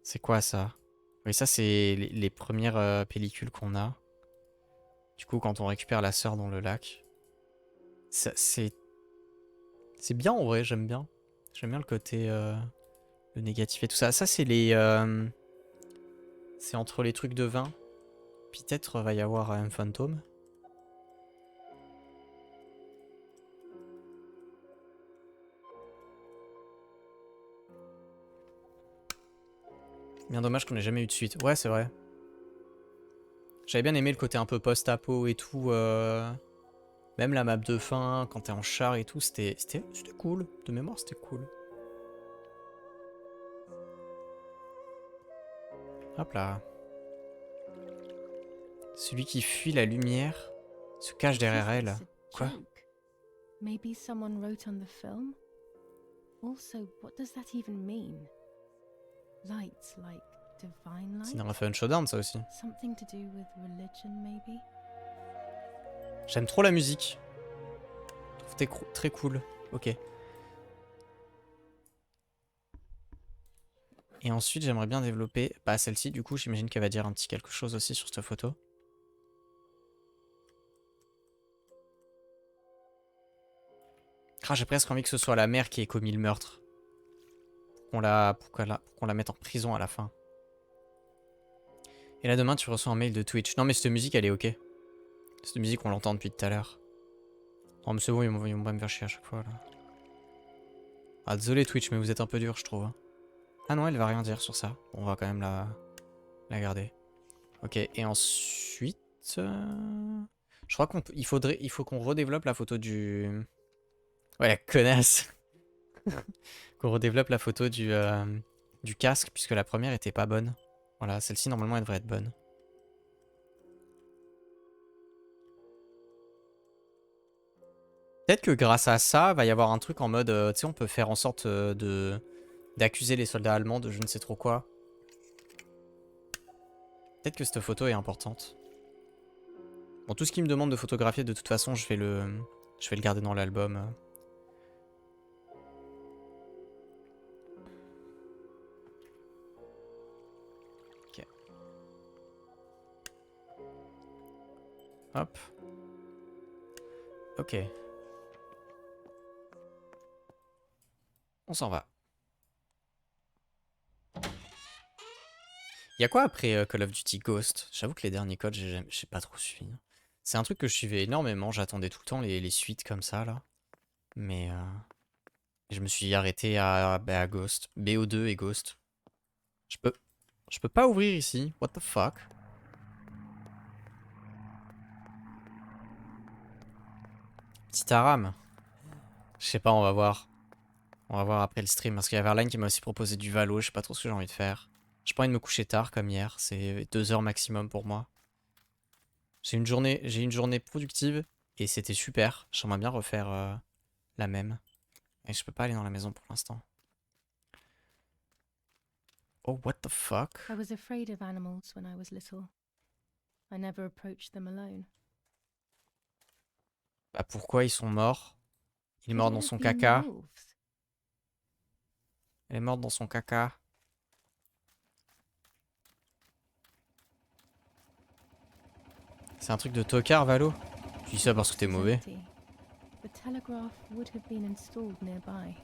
C'est quoi ça? Oui, ça c'est les premières pellicules qu'on a. Du coup, quand on récupère la sœur dans le lac. C'est bien en vrai, j'aime bien. J'aime bien le côté... le négatif et tout ça. Ça, c'est les... c'est entre les trucs de vin. Peut-être va y avoir un fantôme. Bien dommage qu'on ait jamais eu de suite. Ouais, c'est vrai. J'avais bien aimé le côté un peu post-apo et tout. Même la map de fin, quand t'es en char et tout, c'était cool. De mémoire, c'était cool. Hop là. Celui qui fuit la lumière se cache derrière Is elle. this a Quoi? joke? Maybe someone wrote on the film? Also, what does that even mean? Lights like divine C'est light? dans Fun Showdown ça aussi. Something to do with religion, maybe? J'aime trop la musique. Je trouve très cool. Ok. Et ensuite, j'aimerais bien développer... Bah, celle-ci, du coup, j'imagine qu'elle va dire un petit quelque chose aussi sur cette photo. Ah, j'ai presque envie que ce soit la mère qui ait commis le meurtre. Pour qu'on la mette en prison à la fin. Et là, demain, tu reçois un mail de Twitch. Non, mais cette musique, elle est ok. Cette musique, on l'entend depuis tout à l'heure. Oh, mais c'est bon, ils vont pas me faire chier à chaque fois, là. Ah, désolé, Twitch, mais vous êtes un peu dur, je trouve. Ah non, elle va rien dire sur ça. Bon, on va quand même la garder. Ok, et ensuite... je crois il faut qu'on redéveloppe la photo du... Ouais, la connasse. Qu'on redéveloppe la photo du casque, puisque la première était pas bonne. Voilà, celle-ci, normalement, elle devrait être bonne. Peut-être que grâce à ça, va y avoir un truc en mode... tu sais, on peut faire en sorte d'accuser les soldats allemands de je ne sais trop quoi. Peut-être que cette photo est importante. Bon, tout ce qui me demande de photographier, de toute façon, je vais le garder dans l'album. Ok. Hop. Ok. On s'en va. Il y a quoi après Call of Duty Ghost? J'avoue que les derniers codes, j'ai pas trop suivi. C'est un truc que je suivais énormément. J'attendais tout le temps les suites comme ça, là. Mais je me suis arrêté à Ghost. BO2 et Ghost. Je peux pas ouvrir ici. What the fuck? Petit Aram. Je sais pas, on va voir. On va voir après le stream. Parce qu'il y a Verline qui m'a aussi proposé du Valo. Je sais pas trop ce que j'ai envie de faire. J'ai pas envie de me coucher tard comme hier. C'est 2 heures maximum pour moi. J'ai une journée productive et c'était super. J'aimerais bien refaire la même. Et je peux pas aller dans la maison pour l'instant. Oh, what the fuck? I was afraid of animals when I was little. I never approached them alone. Bah pourquoi ils sont morts? Il est Could mort it dans have son been caca. wolves? Elle est morte dans son caca. C'est un truc de tocard, Valo? Tu dis ça parce que t'es It was mauvais. empty. The telegraph would have been installed nearby.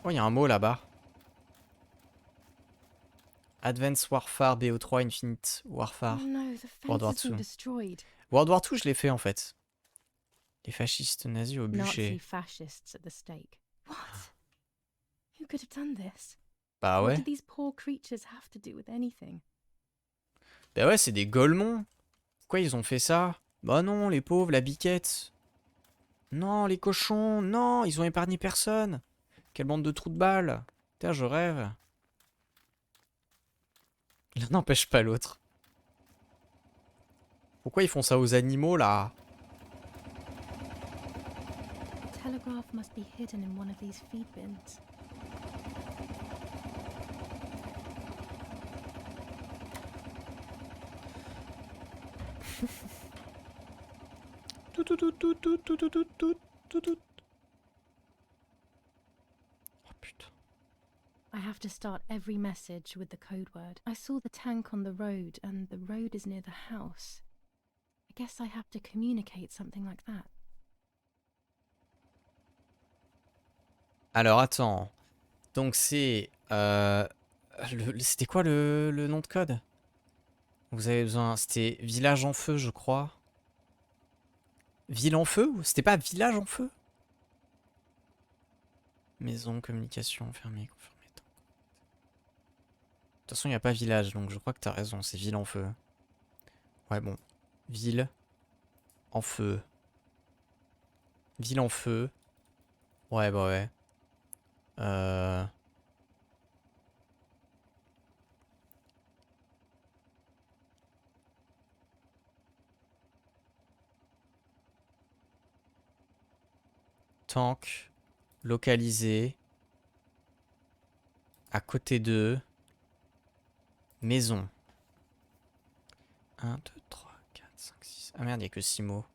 Oh, il y a un mot là-bas. Advanced Warfare BO3 Infinite Warfare. Oh no, the World fence War has been II. destroyed. World War II, je l'ai fait en fait. Les fascistes nazis au Nazi bûcher. fascists at the stake. What? Who could have done this? Bah What ouais. did these poor creatures have to do with anything? Bah ouais, c'est des golemons. Pourquoi ils ont fait ça? Bah non, les pauvres, la biquette. Non, les cochons. Non, ils ont épargné personne. Quelle bande de trous de balles. Putain, je rêve. L'un n'empêche pas l'autre. Pourquoi ils font ça aux animaux, là? The telegraph must be hidden in one of these feed bins. Tout, tout, tout, tout, tout, tout, tout, tout, tout, tout, tout. Oh putain. I have to start every message with the code word. I saw the tank on the road, and the road is near the house. I guess I have to communicate something like that. Alors attends. Donc c'est... c'était quoi le nom de code? Vous avez besoin... C'était village en feu, je crois. Ville en feu? Ou c'était pas village en feu? Maison, communication, fermée, confirmée. De toute façon, il n'y a pas village, donc je crois que t'as raison, c'est ville en feu. Ouais, bon. Ville en feu. Ville en feu. Ouais, bah ouais. tank, localisé, à côté de, maison. 1, 2, 3, 4, 5, 6. Ah merde, il n'y a que 6 mots.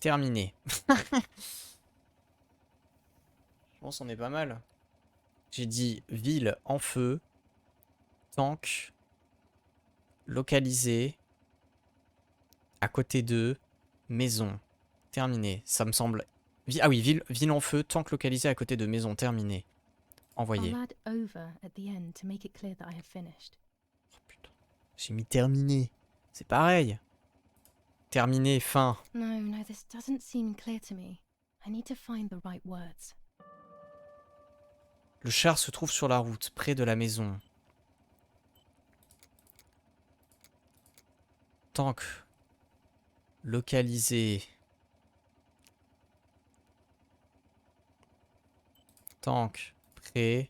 Terminé. Je pense qu'on est pas mal. J'ai dit ville en feu, tank, localisé, à côté de, maison. Terminé. Ça me semble... Ah oui, ville en feu, tank localisé à côté de maison. Terminé. Envoyé. I'll add over at the end to make it clear that I have finished. Oh putain. J'ai mis terminé. C'est pareil. Terminé, fin. No, this doesn't seem clear to me. I need to find the right words. Le char se trouve sur la route, près de la maison. Tank. Localisé. Tank. Près.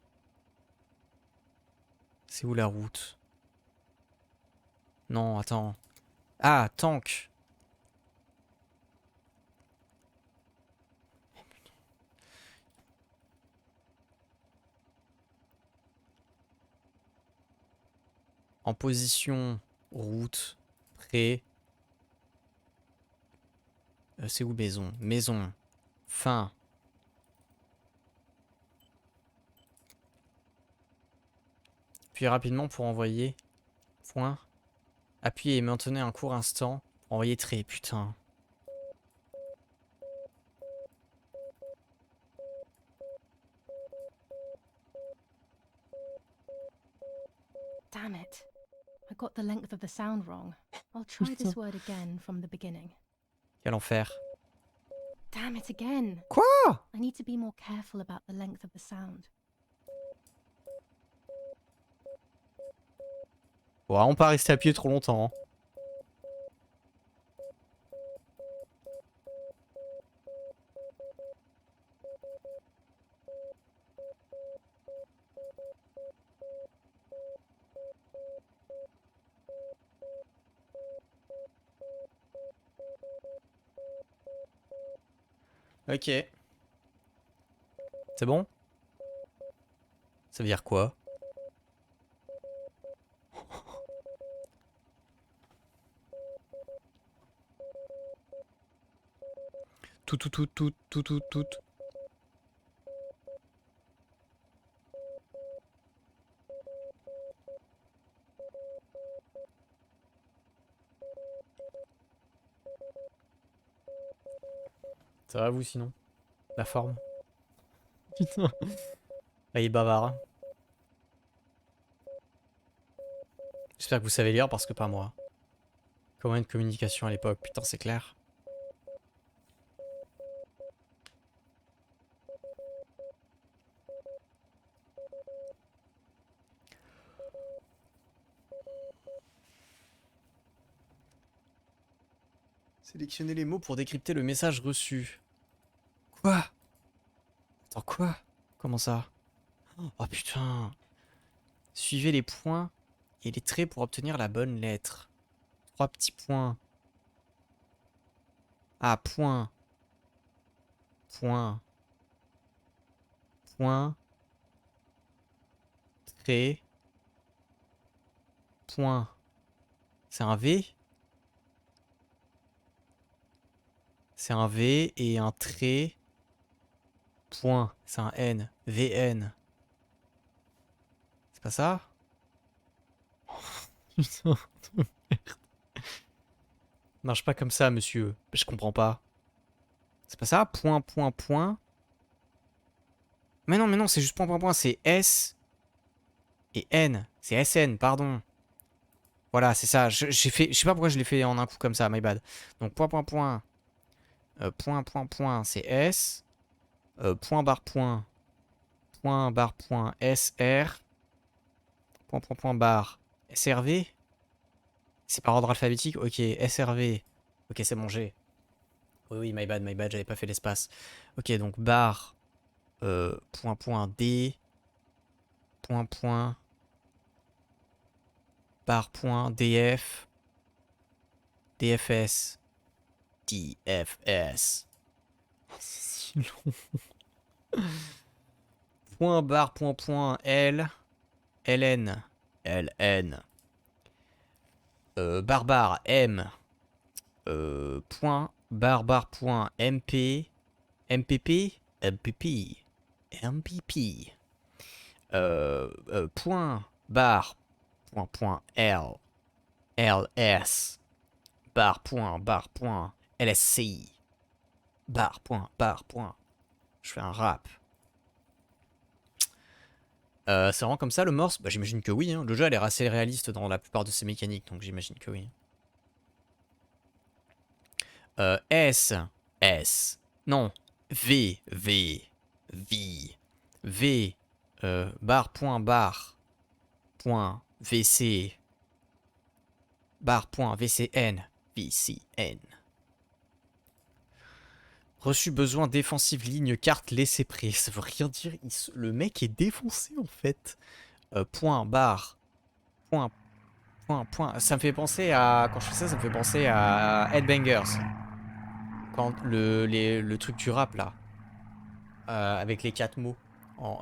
C'est où la route? Non, attends. Ah, tank. En position, route, près. C'est où maison? Maison. Fin. Puis rapidement pour envoyer. Point. Appuyez et maintenez un court instant pour envoyer trait. Putain. Damn it. I got the length of the sound wrong. I'll try this word again from the beginning. Quel enfer. Damn it again. Quoi? I need to be more careful about the length of the sound. Faut vraiment pas rester appuyé trop longtemps. Hein. Ok. C'est bon? Ça veut dire quoi? Tout. Ça va vous sinon? La forme? Putain. Ah, il est bavard. Hein. J'espère que vous savez lire parce que pas moi. Comment une communication à l'époque? Putain, c'est clair. Sélectionnez les mots pour décrypter le message reçu. Quoi? Attends, quoi? Comment ça? Oh putain. Suivez les points et les traits pour obtenir la bonne lettre. 3 petits points. Ah, point. Point. Point. Trait. Point. C'est un V? C'est un V et un trait. Point. C'est un N. VN. C'est pas ça? Putain de merde. Marche pas comme ça, monsieur. Je comprends pas. C'est pas ça? Point. Mais non, c'est juste point. C'est S et N. C'est SN, pardon. Voilà, c'est ça. J'ai fait. Je sais pas pourquoi je l'ai fait en un coup comme ça, my bad. Donc point. Point, c'est S. Point barre point. SR. Point barre. SRV. C'est par ordre alphabétique. Ok, SRV. Ok, c'est bon, j'ai. Oui, my bad, j'avais pas fait l'espace. Ok, donc barre. Point D. Point. bar.df dfs dfs. Oh, c'est si long. Point bar point point l ln ln barbar m point barbar point mp mpp mpp mpp point bar point l ls bar point lsci bar point. Je fais un rap. C'est vraiment comme ça le morse? Bah j'imagine que oui, hein. Le jeu a l'air assez réaliste dans la plupart de ses mécaniques, donc j'imagine que oui. S, S, non, V, V, V, bar, point, VC, bar, point, VCN, VCN. Reçu besoin défensif, ligne, carte, laissez pris. Ça veut rien dire, le mec est défoncé en fait. Point, barre, point, point. Ça me fait penser à, quand je fais ça, ça me fait penser à Headbangers. Quand le truc du rap là. Avec les 4 mots.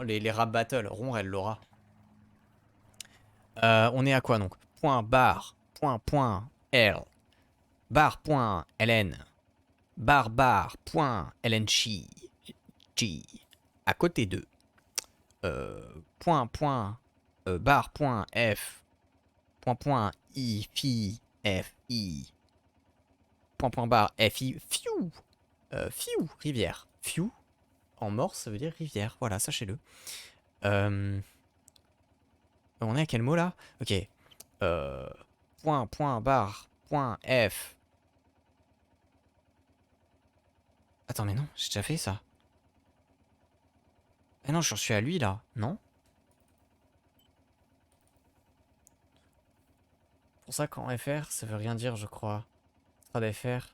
Les rap battles. Ron, elle l'aura. On est à quoi donc? Point bar. Point L. Bar point LN. Bar point LNC. G. À côté de. Point bar point F. Point I. Fi. F. I. Point bar F. I. Fiu. Fiu. Rivière. Fiu. En morse, ça veut dire rivière. Voilà, sachez-le. On est à quel mot là? Ok. Point bar. Point F. Attends, mais non, j'ai déjà fait ça. Ah non, je suis à lui là, non? Pour ça qu'en FR, ça veut rien dire, je crois. Strat FR.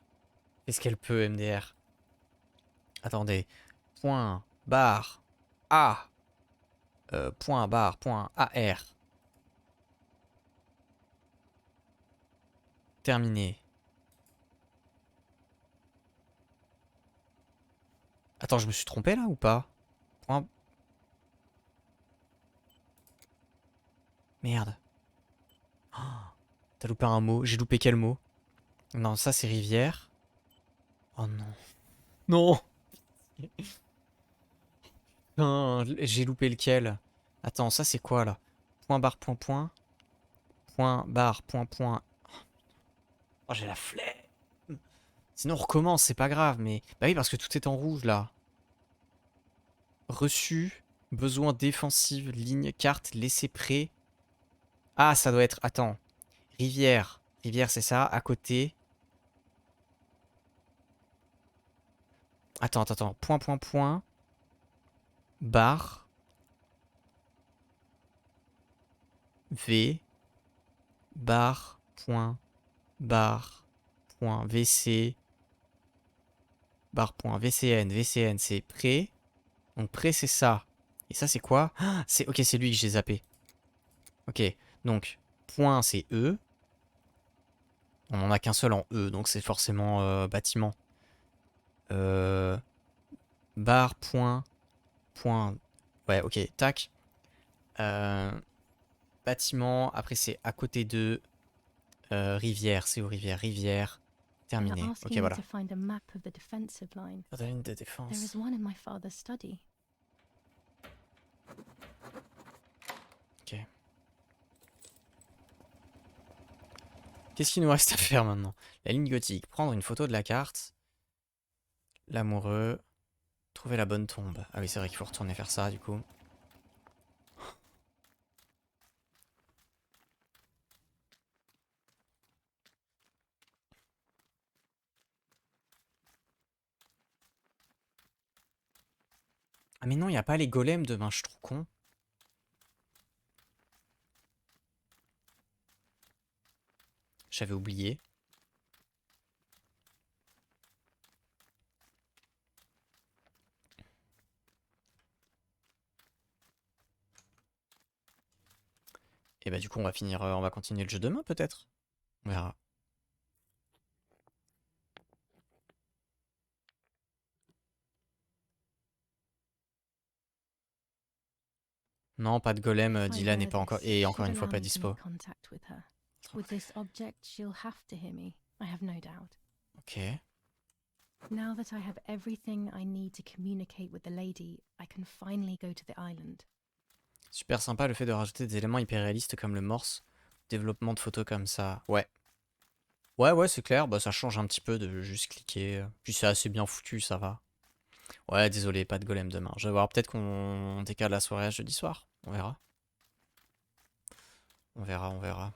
Qu'est-ce qu'elle peut, MDR? Attendez. Point bar A. Point bar point AR. Terminé. Attends, je me suis trompé là ou pas? Point... Merde. Oh, t'as loupé un mot. J'ai loupé quel mot? Non, ça c'est rivière. Oh non. Non. Non, j'ai loupé lequel? Attends, ça c'est quoi là? Point barre point point. Point barre point point. Oh, j'ai la flemme. Sinon on recommence, c'est pas grave, mais... Bah oui, parce que tout est en rouge là. Reçu. Besoin défensif. Ligne. Carte. Laisser prêt. Ah, ça doit être... Attends. Rivière. Rivière, c'est ça. À côté. Attends. Point. Barre. V. Barre. Point. VC. Barre. Point. VCN, c'est prêt. Donc prêt, c'est ça. Et ça, c'est quoi? Ah, c'est... Ok, c'est lui que j'ai zappé. Ok. Donc, point, c'est E. On en a qu'un seul en E, donc c'est forcément bâtiment. Barre, point. Ouais, ok, tac. Bâtiment, après c'est à côté de rivière, c'est où rivière? Rivière, terminé. Ok, voilà. To find a map of the defensive line. La ligne de défense. There is one in my father's study. Ok. Qu'est-ce qu'il nous reste à faire maintenant? La ligne gothique. Prendre une photo de la carte. L'amoureux. Trouver la bonne tombe. Ah oui, c'est vrai qu'il faut retourner faire ça, du coup. Ah mais non, il n'y a pas les golems demain, je suis trop con. J'avais oublié. Et Et bah du coup on va finir, on va continuer le jeu demain peut-être. On verra. Non, pas de golem, If I Dylan n'est wear pas encore... this, Et it encore should une fois allow pas me to dispo. make contact with her. With this object, she'll have to hear me. I have no doubt. Ok. Now that I have everything I need to communicate with the lady, I can finally go to the island. Super sympa le fait de rajouter des éléments hyper réalistes comme le morse. Développement de photos comme ça. Ouais. Ouais, c'est clair. Bah ça change un petit peu de juste cliquer. Puis c'est assez bien foutu, ça va. Ouais, désolé, pas de golem demain. Je vais voir, peut-être qu'on décale la soirée à jeudi soir. On verra. On verra, on verra.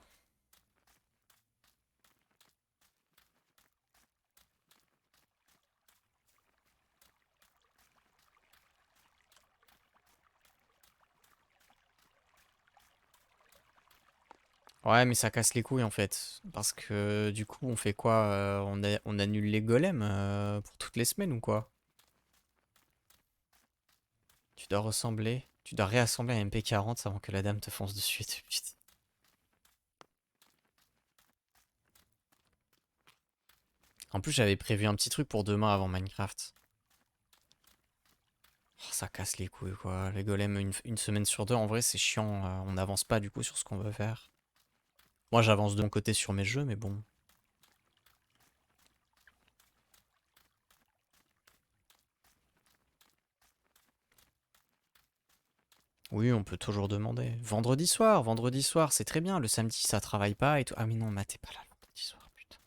Ouais, mais ça casse les couilles en fait. Parce que du coup, on fait quoi? On annule les golems pour toutes les semaines ou quoi? Tu dois réassembler un MP40 avant que la dame te fonce dessus. Putain. En plus, j'avais prévu un petit truc pour demain avant Minecraft. Oh, ça casse les couilles quoi. Les golems une semaine sur deux, en vrai, c'est chiant. On n'avance pas du coup sur ce qu'on veut faire. Moi, j'avance de mon côté sur mes jeux, mais bon. Oui, on peut toujours demander. Vendredi soir, c'est très bien. Le samedi, ça travaille pas et tout. Ah, mais non, t'es pas là le vendredi soir, putain.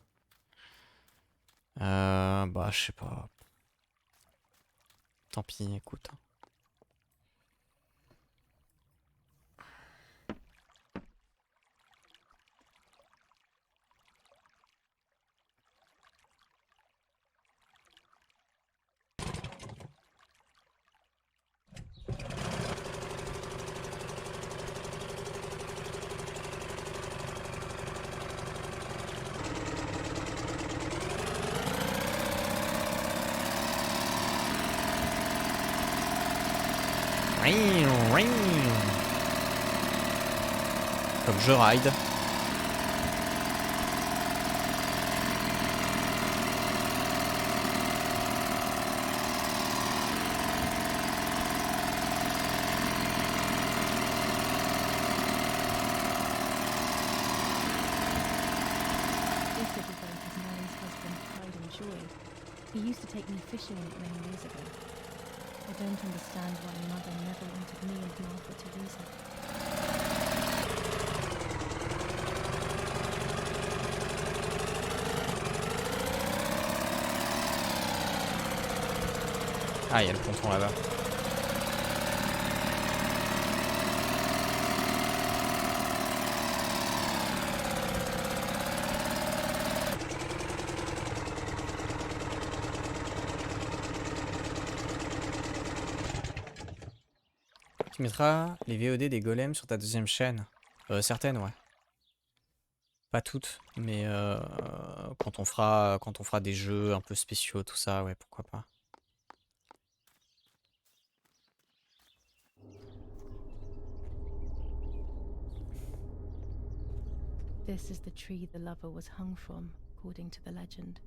Bah, je sais pas. Tant pis, écoute. Comme je ride. This little boat is Nelly's husband, Pride and Joy. He used to take me fishing in it many years ago. I don't understand why Mother never wanted me and Martha to use it. Ah, il y a le ponton là-bas. Tu mettras les VOD des golems sur ta deuxième chaîne? Certaines, ouais. Pas toutes, mais quand on fera des jeux un peu spéciaux, tout ça, ouais, pourquoi pas. This is the tree the lover was hung from, according to the legend.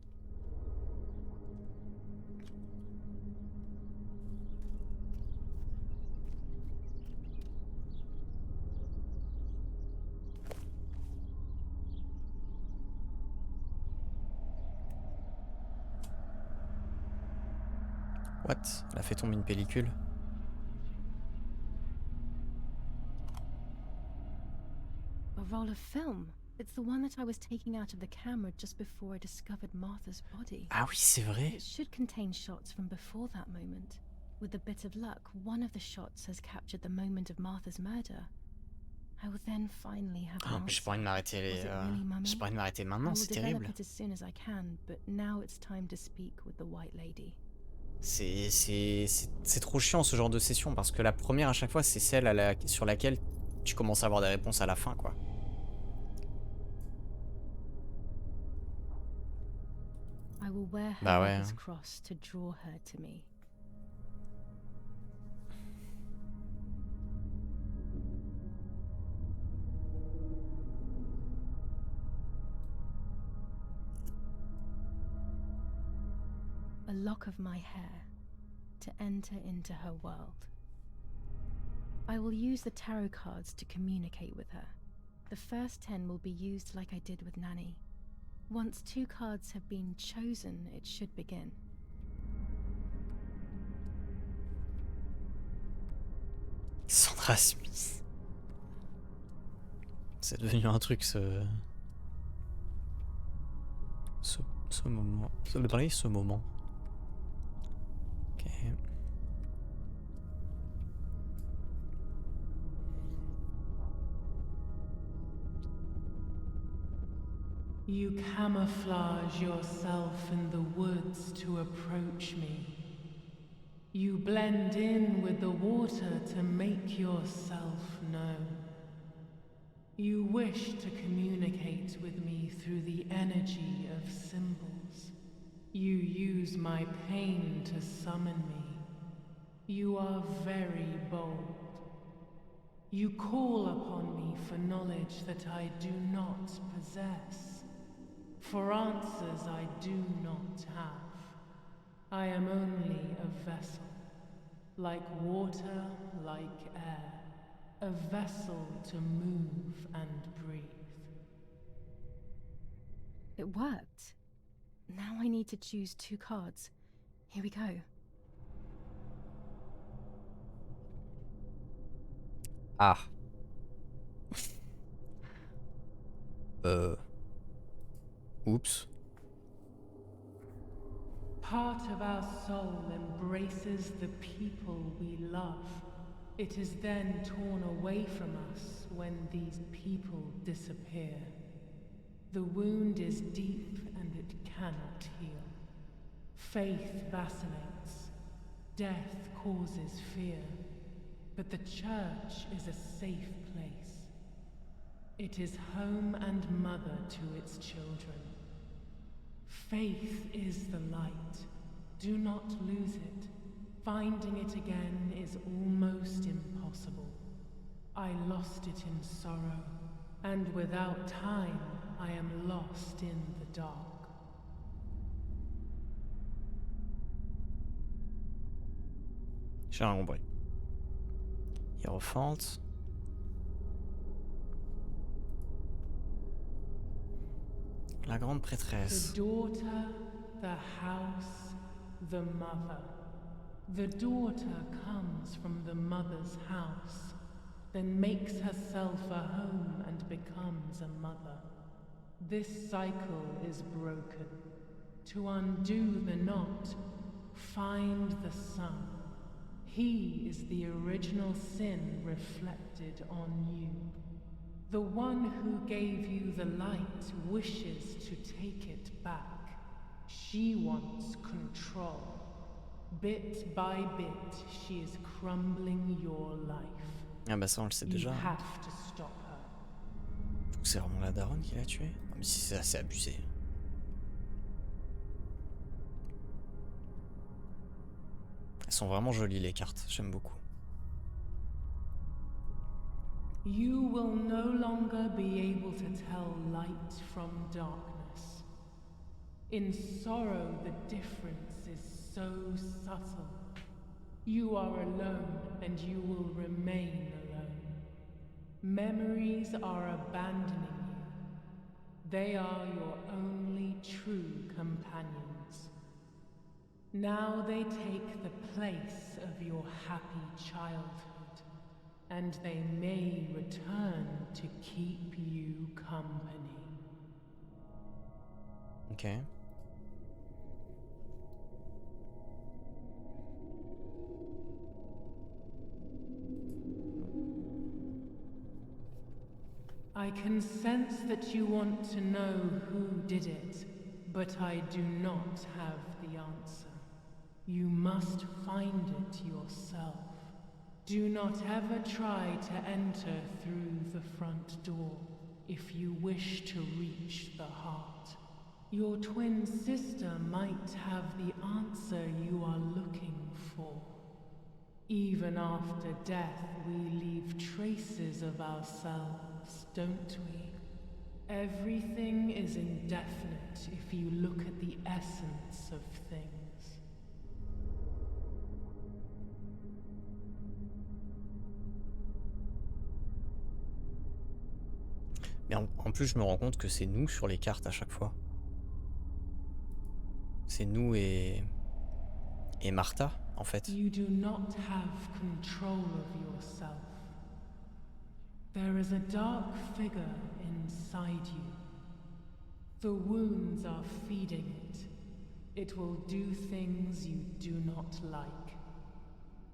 What? Elle a fait tomber une pellicule. A roll of film. It's the one that I was taking out of the camera just before I discovered Martha's body. Ah oui, c'est vrai. It should contain shots from before that moment. With a bit of luck, one of the shots has captured the moment of Martha's murder. I will then finally have an Oh, j'ai answer. pas envie de m'arrêter Was it really Mummy? j'ai pas envie de m'arrêter I maintenant, will c'est develop terrible. it as soon as I can, but now it's time to speak with the White Lady. C'est trop chiant ce genre de session parce que la première à chaque fois c'est celle sur laquelle tu commences à avoir des réponses à la fin quoi. I will wear her Bah ouais. lover's cross to draw her to me. a lock of my hair, to enter into her world. I will use the tarot cards to communicate with her. The first 10 will be used like I did with Nanny. Once 2 cards have been chosen, it should begin. Sandra Smith. C'est devenu un truc ce moment. Ça veut parler ce moment. Ok. You camouflage yourself in the woods to approach me. You blend in with the water to make yourself known. You wish to communicate with me through the energy of symbols. You use my pain to summon me. You are very bold. You call upon me for knowledge that I do not possess. For answers I do not have. I am only a vessel, like water, like air, a vessel to move and breathe. It worked. Now I need to choose 2 cards. Here we go. Ah. Oups. Part of our soul embraces the people we love. It is then torn away from us when these people disappear. The wound is deep and it cannot heal. Faith vacillates. Death causes fear. But the church is a safe place. It is home and mother to its children. Faith is the light. Do not lose it. Finding it again is almost impossible. I lost it in sorrow, and without time, I am lost in the dark. J'ai rien compris. Hierophante. La grande prêtresse. The daughter, the house, the mother. The daughter comes from the mother's house, then makes herself a home and becomes a mother. This cycle is broken. To undo the knot, find the sun. He is the original sin reflected on you. The one who gave you the light wishes to take it back. She wants control. Bit by bit, she is crumbling your life. Ah bah ça on le sait déjà. You have to stop her. Donc c'est vraiment la daronne qui l'a tué. Non mais si c'est assez abusé. Elles sont vraiment jolies les cartes, j'aime beaucoup. You will no longer be able to tell light from darkness. In sorrow, the difference is so subtle. You are alone, and you will remain alone. Memories are abandoning you. They are your only true companions. Now they take the place of your happy childhood, and they may return to keep you company. Ok. I can sense that you want to know who did it, but I do not have the answer. You must find it yourself. Do not ever try to enter through the front door if you wish to reach the heart. Your twin sister might have the answer you are looking for. Even after death, we leave traces of ourselves, don't we? Everything is indefinite if you look at the essence of things. Mais en plus, je me rends compte que c'est nous sur les cartes à chaque fois. C'est nous et Martha, en fait. You do not have control of yourself. There is a dark figure inside you. The wounds are feeding it. It will do things you do not like.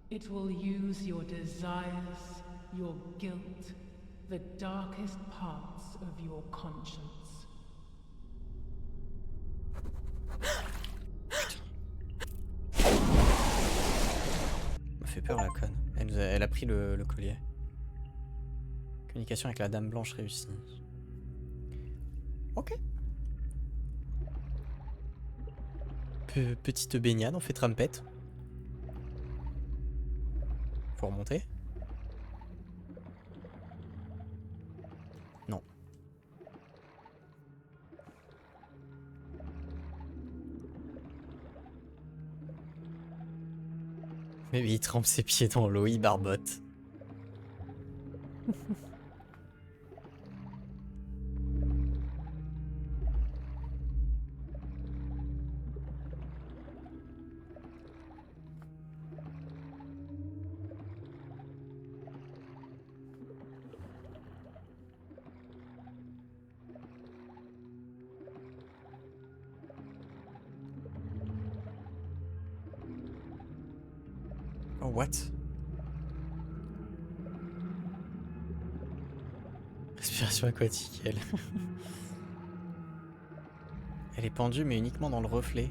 It will use your desires, your guilt, the darkest parts of your conscience. Ça m'a fait peur la conne. Elle a pris le collier. Communication avec la dame blanche réussie. Ok. Petite baignade, on fait trampette. Faut remonter? Non. Mais il trempe ses pieds dans l'eau, il barbote. Oh, what? Respiration aquatique, elle. Elle est pendue, mais uniquement dans le reflet.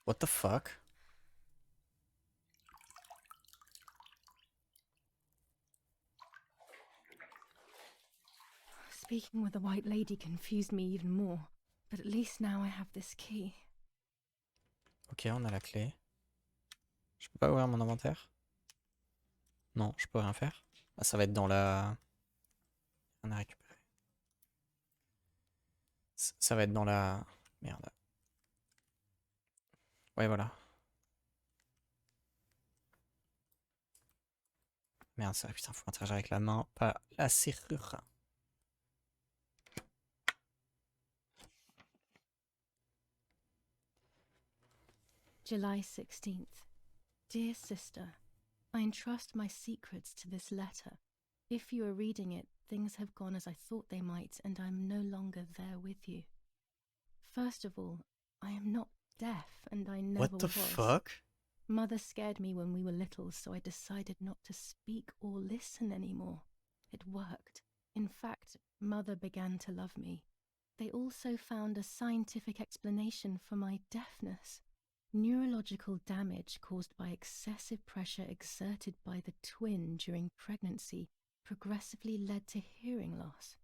What the fuck? Speaking with the white lady confused me even more, but at least now I have this key. Ok, on a la clé. Je peux pas ouvrir mon inventaire? Non, je peux rien faire. Ah, ça va être dans la... On a récupéré. Ça va être dans la... Merde. Ouais, voilà. Merde, ça, putain, faut interagir avec la main, pas la serrure. July 16th. Dear sister, I entrust my secrets to this letter. If you are reading it, things have gone as I thought they might, and I am no longer there with you. First of all, I am not deaf, and I never What the was. fuck? Mother scared me when we were little, so I decided not to speak or listen anymore. It worked. In fact, Mother began to love me. They also found a scientific explanation for my deafness. Neurological damage caused by excessive pressure exerted by the twin during pregnancy progressively led to hearing loss.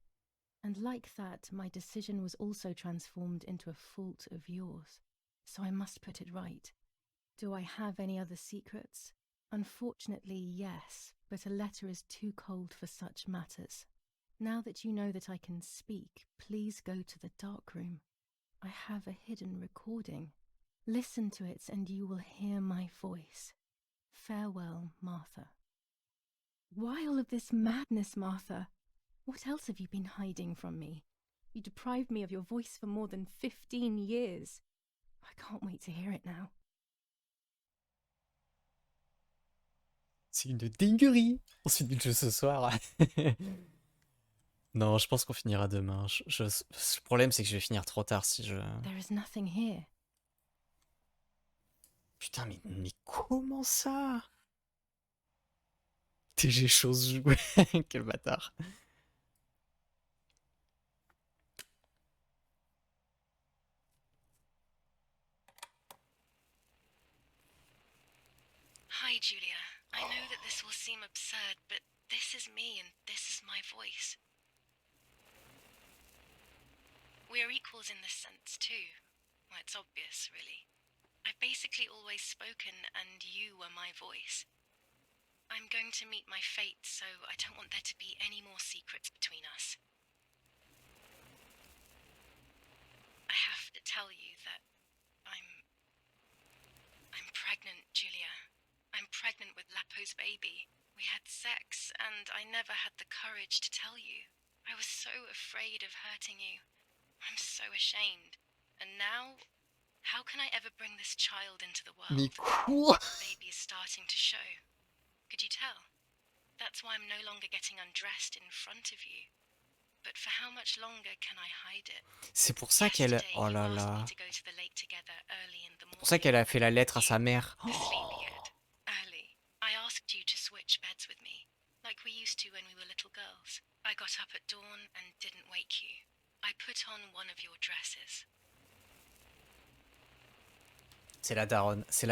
And like that, my decision was also transformed into a fault of yours. So I must put it right. Do I have any other secrets? Unfortunately, yes, but a letter is too cold for such matters. Now that you know that I can speak, please go to the dark room. I have a hidden recording. Listen to it and you will hear my voice. Farewell, Martha. Why all of this madness, Martha? What else have you been hiding from me? You deprived me of your voice for more than 15 years. I can't wait to hear it now. C'est une dinguerie. On se finit le jeu ce soir. Non, je pense qu'on finira demain. Le problème, c'est que je vais finir trop tard si je... There is nothing here. Putain, mais comment ça? TG chose jouée. Quel bâtard. Hi, Julia. I know that this will seem absurd, but this is me and this is my voice. We are equals in this sense, too. Well, it's obvious, really. I've basically always spoken, and you were my voice. I'm going to meet my fate, so I don't want there to be any more secrets between us. I have to tell you that I'm pregnant, Julia. I'm pregnant with Lapo's baby. We had sex, and I never had the courage to tell you. I was so afraid of hurting you. I'm so ashamed. And now, how can I ever bring this child into the world? Mais quoi? The baby is starting to show. Could you tell? That's why I'm no longer getting undressed in front of you. But for how much longer can I hide it? C'est pour ça qu'elle... Yesterday, Oh you là asked là. me to go to the lake together early in the C'est pour ça qu'elle morning. a fait la lettre à sa mère. The sleepyhead. Early. I asked you to switch beds with me, like we used to when we were little girls. I got up at dawn and didn't wake you. I put on one of your dresses. C'est la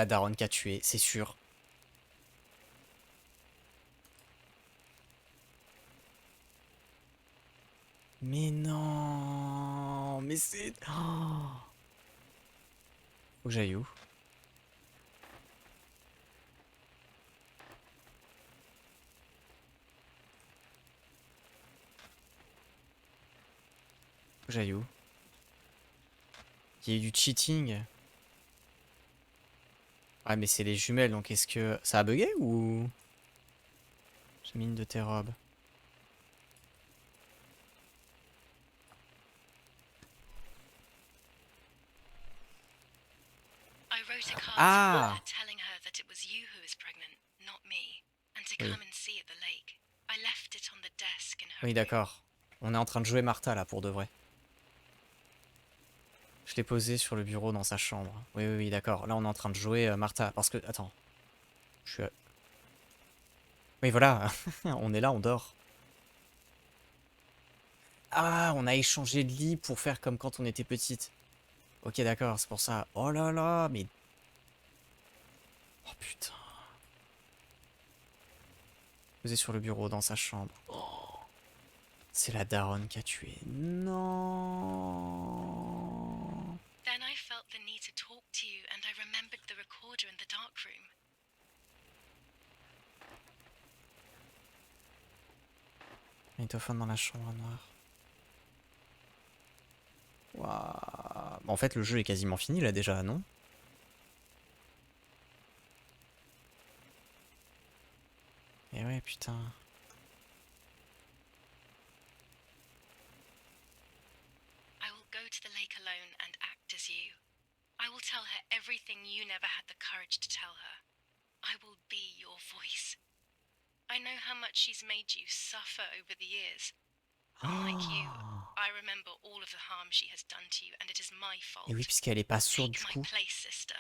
daronne qui a tué, c'est sûr. Mais non, mais c'est... Oh. Faut que j'aille où? Faut que j'aille où? Il y a eu du cheating. Ah mais c'est les jumelles, donc est-ce que... Ça a bugué ou... J'ai mis une de tes robes. I wrote a card Ah. to her telling her that it was you who was pregnant, not me, and to Oui. come and see at the lake. I left it on the desk in her Oui room. d'accord. On est en train de jouer Martha là pour de vrai. Je l'ai posé sur le bureau dans sa chambre. Oui, oui, oui, d'accord. Là, on est en train de jouer Martha. Parce que... Attends. Je suis... Oui, voilà. On est là, on dort. Ah, on a échangé de lit pour faire comme quand on était petite. Ok, d'accord, c'est pour ça. Oh là là, mais... Oh putain. Posé sur le bureau dans sa chambre. Oh. C'est la daronne qui a tué. Non. Then I felt the need to talk to you, and I remembered the recorder in the dark room. Magnétophone dans la chambre noire. Waouh. En fait, le jeu est quasiment fini là déjà, non? Eh ouais, putain. I will go to the lake alone and act as you. I will tell her everything you never had the courage to tell her. I will be your voice. I know how much she's made you suffer over the years. Unlike you, I remember all of the harm she has done to you, and it is my fault. Et oui, puisqu'elle est pas sourde Take du my coup. place, sister.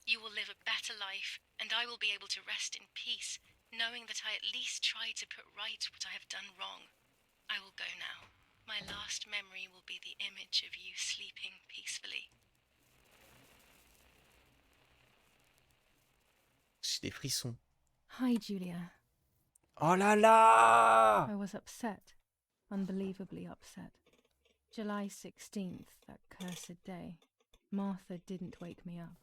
You will live a better life, and I will be able to rest in peace, knowing that I at least tried to put right what I have done wrong. I will go now. My last memory will be the image of you sleeping peacefully. J'ai des frissons. Hi, Julia. Oh là là! I was upset. Unbelievably upset. July 16th, that cursed day. Martha didn't wake me up.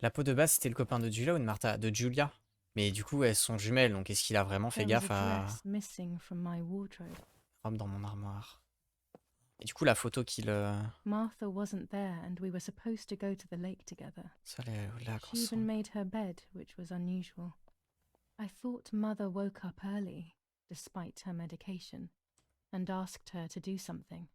La peau de base, c'était le copain de Julia ou de Martha? De Julia. Mais du coup, elles sont jumelles, donc est-ce qu'il a vraiment fait There was gaffe a à... dress missing from my wardrobe. Robe dans mon armoire. Et du coup, la photo qu'il... Martha wasn't there, and we were supposed to go to the lake together. Ça, là, She even made her bed, which was unusual. I thought Mother woke up early, despite her medication, and asked her to do something.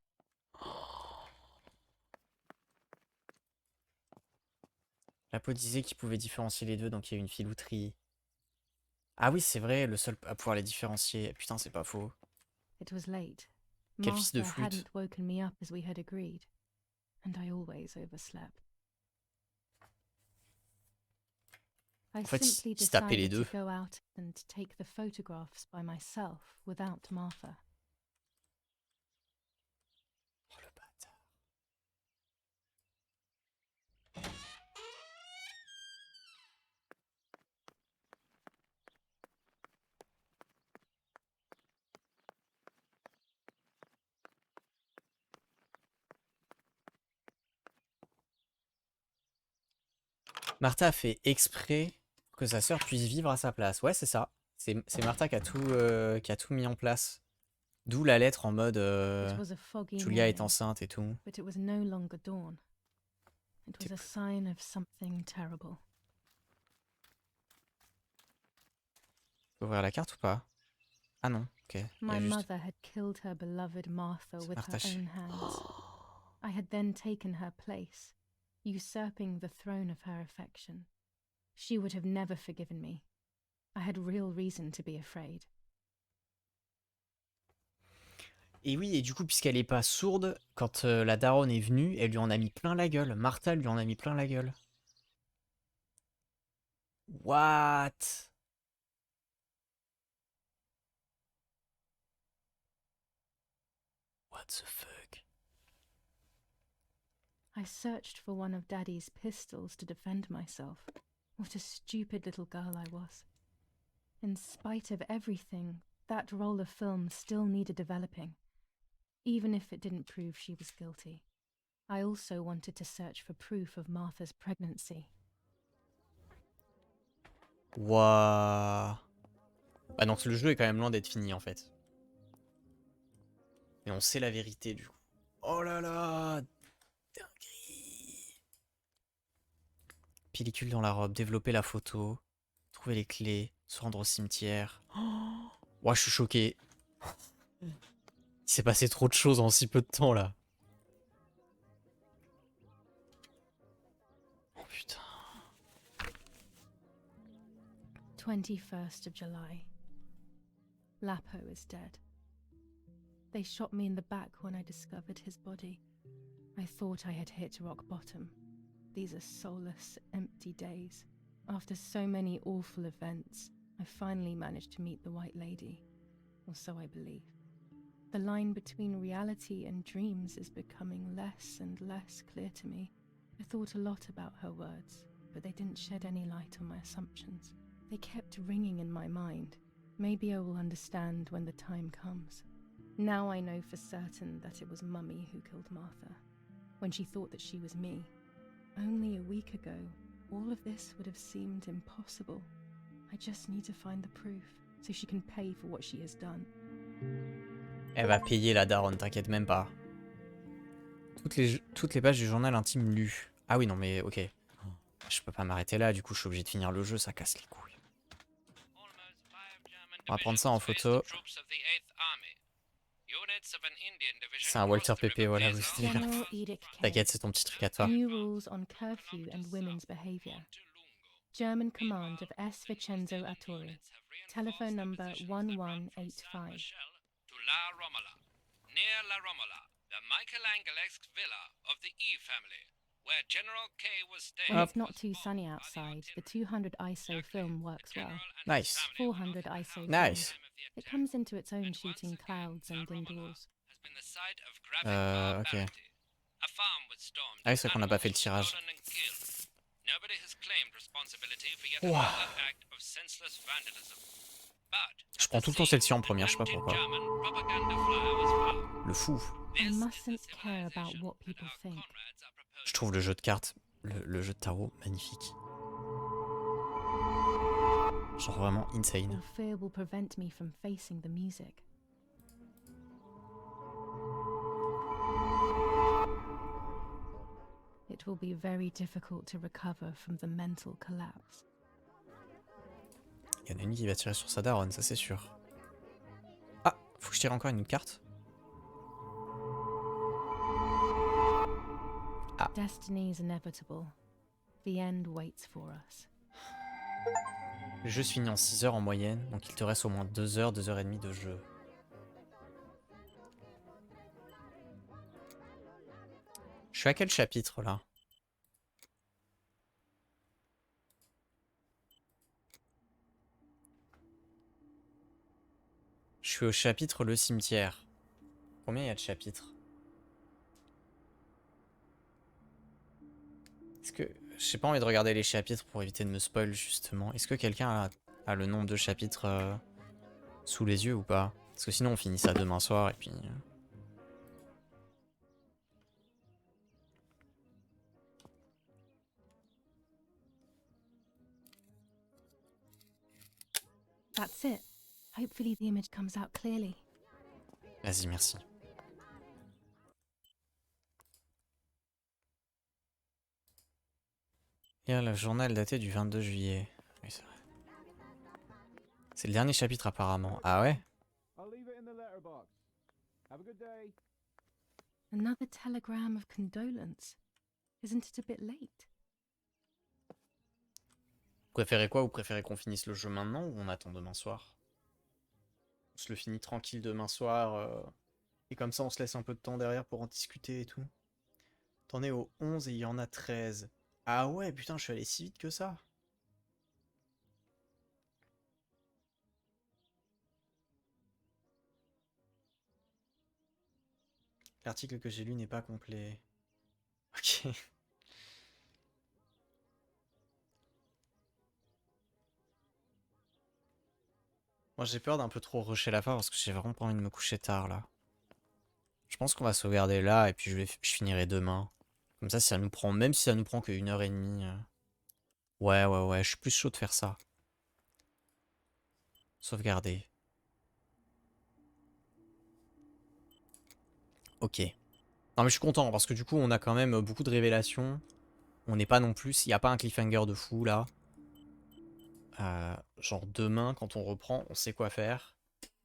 La peau disait qu'il pouvait différencier les deux, donc il y a eu une filouterie. Ah oui, c'est vrai, le seul à pouvoir les différencier. Putain, c'est pas faux. It was late. Quel fils de Martha flûte. hadn't woken me up as we had agreed, and I always overslept. I En fait, simply il se tapait les decided deux. to go out and take the photographs by myself without Martha. Oh le bâtard. Martha a fait exprès pour que sa sœur puisse vivre à sa place. Ouais, c'est ça. C'est Martha qui a tout mis en place. D'où la lettre en mode It was a foggy Julia est morning, enceinte et tout. but it was no longer dawn. It was a sign of something terrible. Faut ouvrir la carte ou pas? Ah non, ok. My mother had killed her beloved Martha with her own hands. I had then taken her place, usurping the throne of her affection. She would have never forgiven me. I had real reason to be afraid. Et oui, et du coup, puisqu'elle est pas sourde, quand la daronne est venue, elle lui en a mis plein la gueule. Martha lui en a mis plein la gueule. What? What the fuck? I searched for one of Daddy's pistols to defend myself. What a stupid little girl I was. In spite of everything, that roll of film still needed developing, even if it didn't prove she was guilty. I also wanted to search for proof of Martha's pregnancy. Waouh. Bah donc le jeu est quand même loin d'être fini en fait. Mais on sait la vérité du coup. Oh là là, dinguerie. Pellicule dans la robe, développer la photo, trouver les clés, se rendre au cimetière. Oh, ouais, je suis choqué. Il s'est passé trop de choses en si peu de temps là. Oh putain. 21st of July. Lapo is dead. They shot me in the back when I discovered his body. I thought I had hit rock bottom. These are soulless, empty days. After so many awful events, I finally managed to meet the White Lady. Or so I believe. The line between reality and dreams is becoming less and less clear to me. I thought a lot about her words, but they didn't shed any light on my assumptions. They kept ringing in my mind. Maybe I will understand when the time comes. Now I know for certain that it was Mummy who killed Martha, when she thought that she was me. Only a week ago, all of this would have seemed impossible. I just need to find the proof, so she can pay for what she has done. Elle va payer la daronne, t'inquiète même pas. Toutes les pages du journal intime lues. Ah oui, non mais ok. Je peux pas m'arrêter là, du coup je suis obligé de finir le jeu, ça casse les couilles. On va prendre ça en photo. C'est un Walter Pepe, voilà. T'inquiète, c'est ton petit truc à toi. New rules on curfew and women's behavior. German command of S. Vincenzo Arturi. Telephone number 1185. To La Romola, near La Romola, the Michelangelesque villa of the E family, where General K was staying. When it's not too sunny outside, the 200 ISO film works well. Nice. 400 ISO Nice. film. It comes into its own shooting clouds and indoors. Ok. Ah oui, c'est vrai qu'on n'a pas fait le tirage. Wow. Je prends tout le temps celle-ci en première, je sais pas pourquoi. Le fou. I mustn't care about what people think. Je trouve le jeu de cartes, le jeu de tarot magnifique. Genre vraiment insane. Or fear will prevent me from facing the music. It will be very difficult to recover from the mental collapse. Il y en a une qui va tirer sur sa daronne, ça c'est sûr. Ah, faut que je tire encore une carte. Ah. Destiny is inevitable. The end waits for us. Le jeu se finit en 6 heures en moyenne, donc il te reste au moins 2 heures, 2 heures et demie de jeu. Je suis à quel chapitre là? Je suis au chapitre le cimetière. Combien il y a de chapitres? Est-ce que... J'ai pas envie de regarder les chapitres pour éviter de me spoil justement. Est-ce que quelqu'un a le nombre de chapitres sous les yeux ou pas? Parce que sinon on finit ça demain soir et puis... That's it. Hopefully the image comes out clearly. Vas-y, merci. Lire le journal daté du 22 juillet. Oui, c'est vrai. C'est le dernier chapitre apparemment. Ah ouais? Another telegram of condolence. Isn't it a bit late? Vous préférez quoi? Vous préférez qu'on finisse le jeu maintenant ou on attend demain soir? On se le finit tranquille demain soir. Et comme ça on se laisse un peu de temps derrière pour en discuter et tout. T'en es au 11 et il y en a 13. Ah ouais, putain, je suis allé si vite que ça. L'article que j'ai lu n'est pas complet. Ok. Moi j'ai peur d'un peu trop rusher la fin parce que j'ai vraiment pas envie de me coucher tard là. Je pense qu'on va sauvegarder là et puis je finirai demain. Comme ça, si ça nous prend, même si ça nous prend que 1h30. Ouais, je suis plus chaud de faire ça. Sauvegarder. Ok. Non mais je suis content parce que du coup on a quand même beaucoup de révélations. On n'est pas non plus, il n'y a pas un cliffhanger de fou là. Genre demain quand on reprend, on sait quoi faire.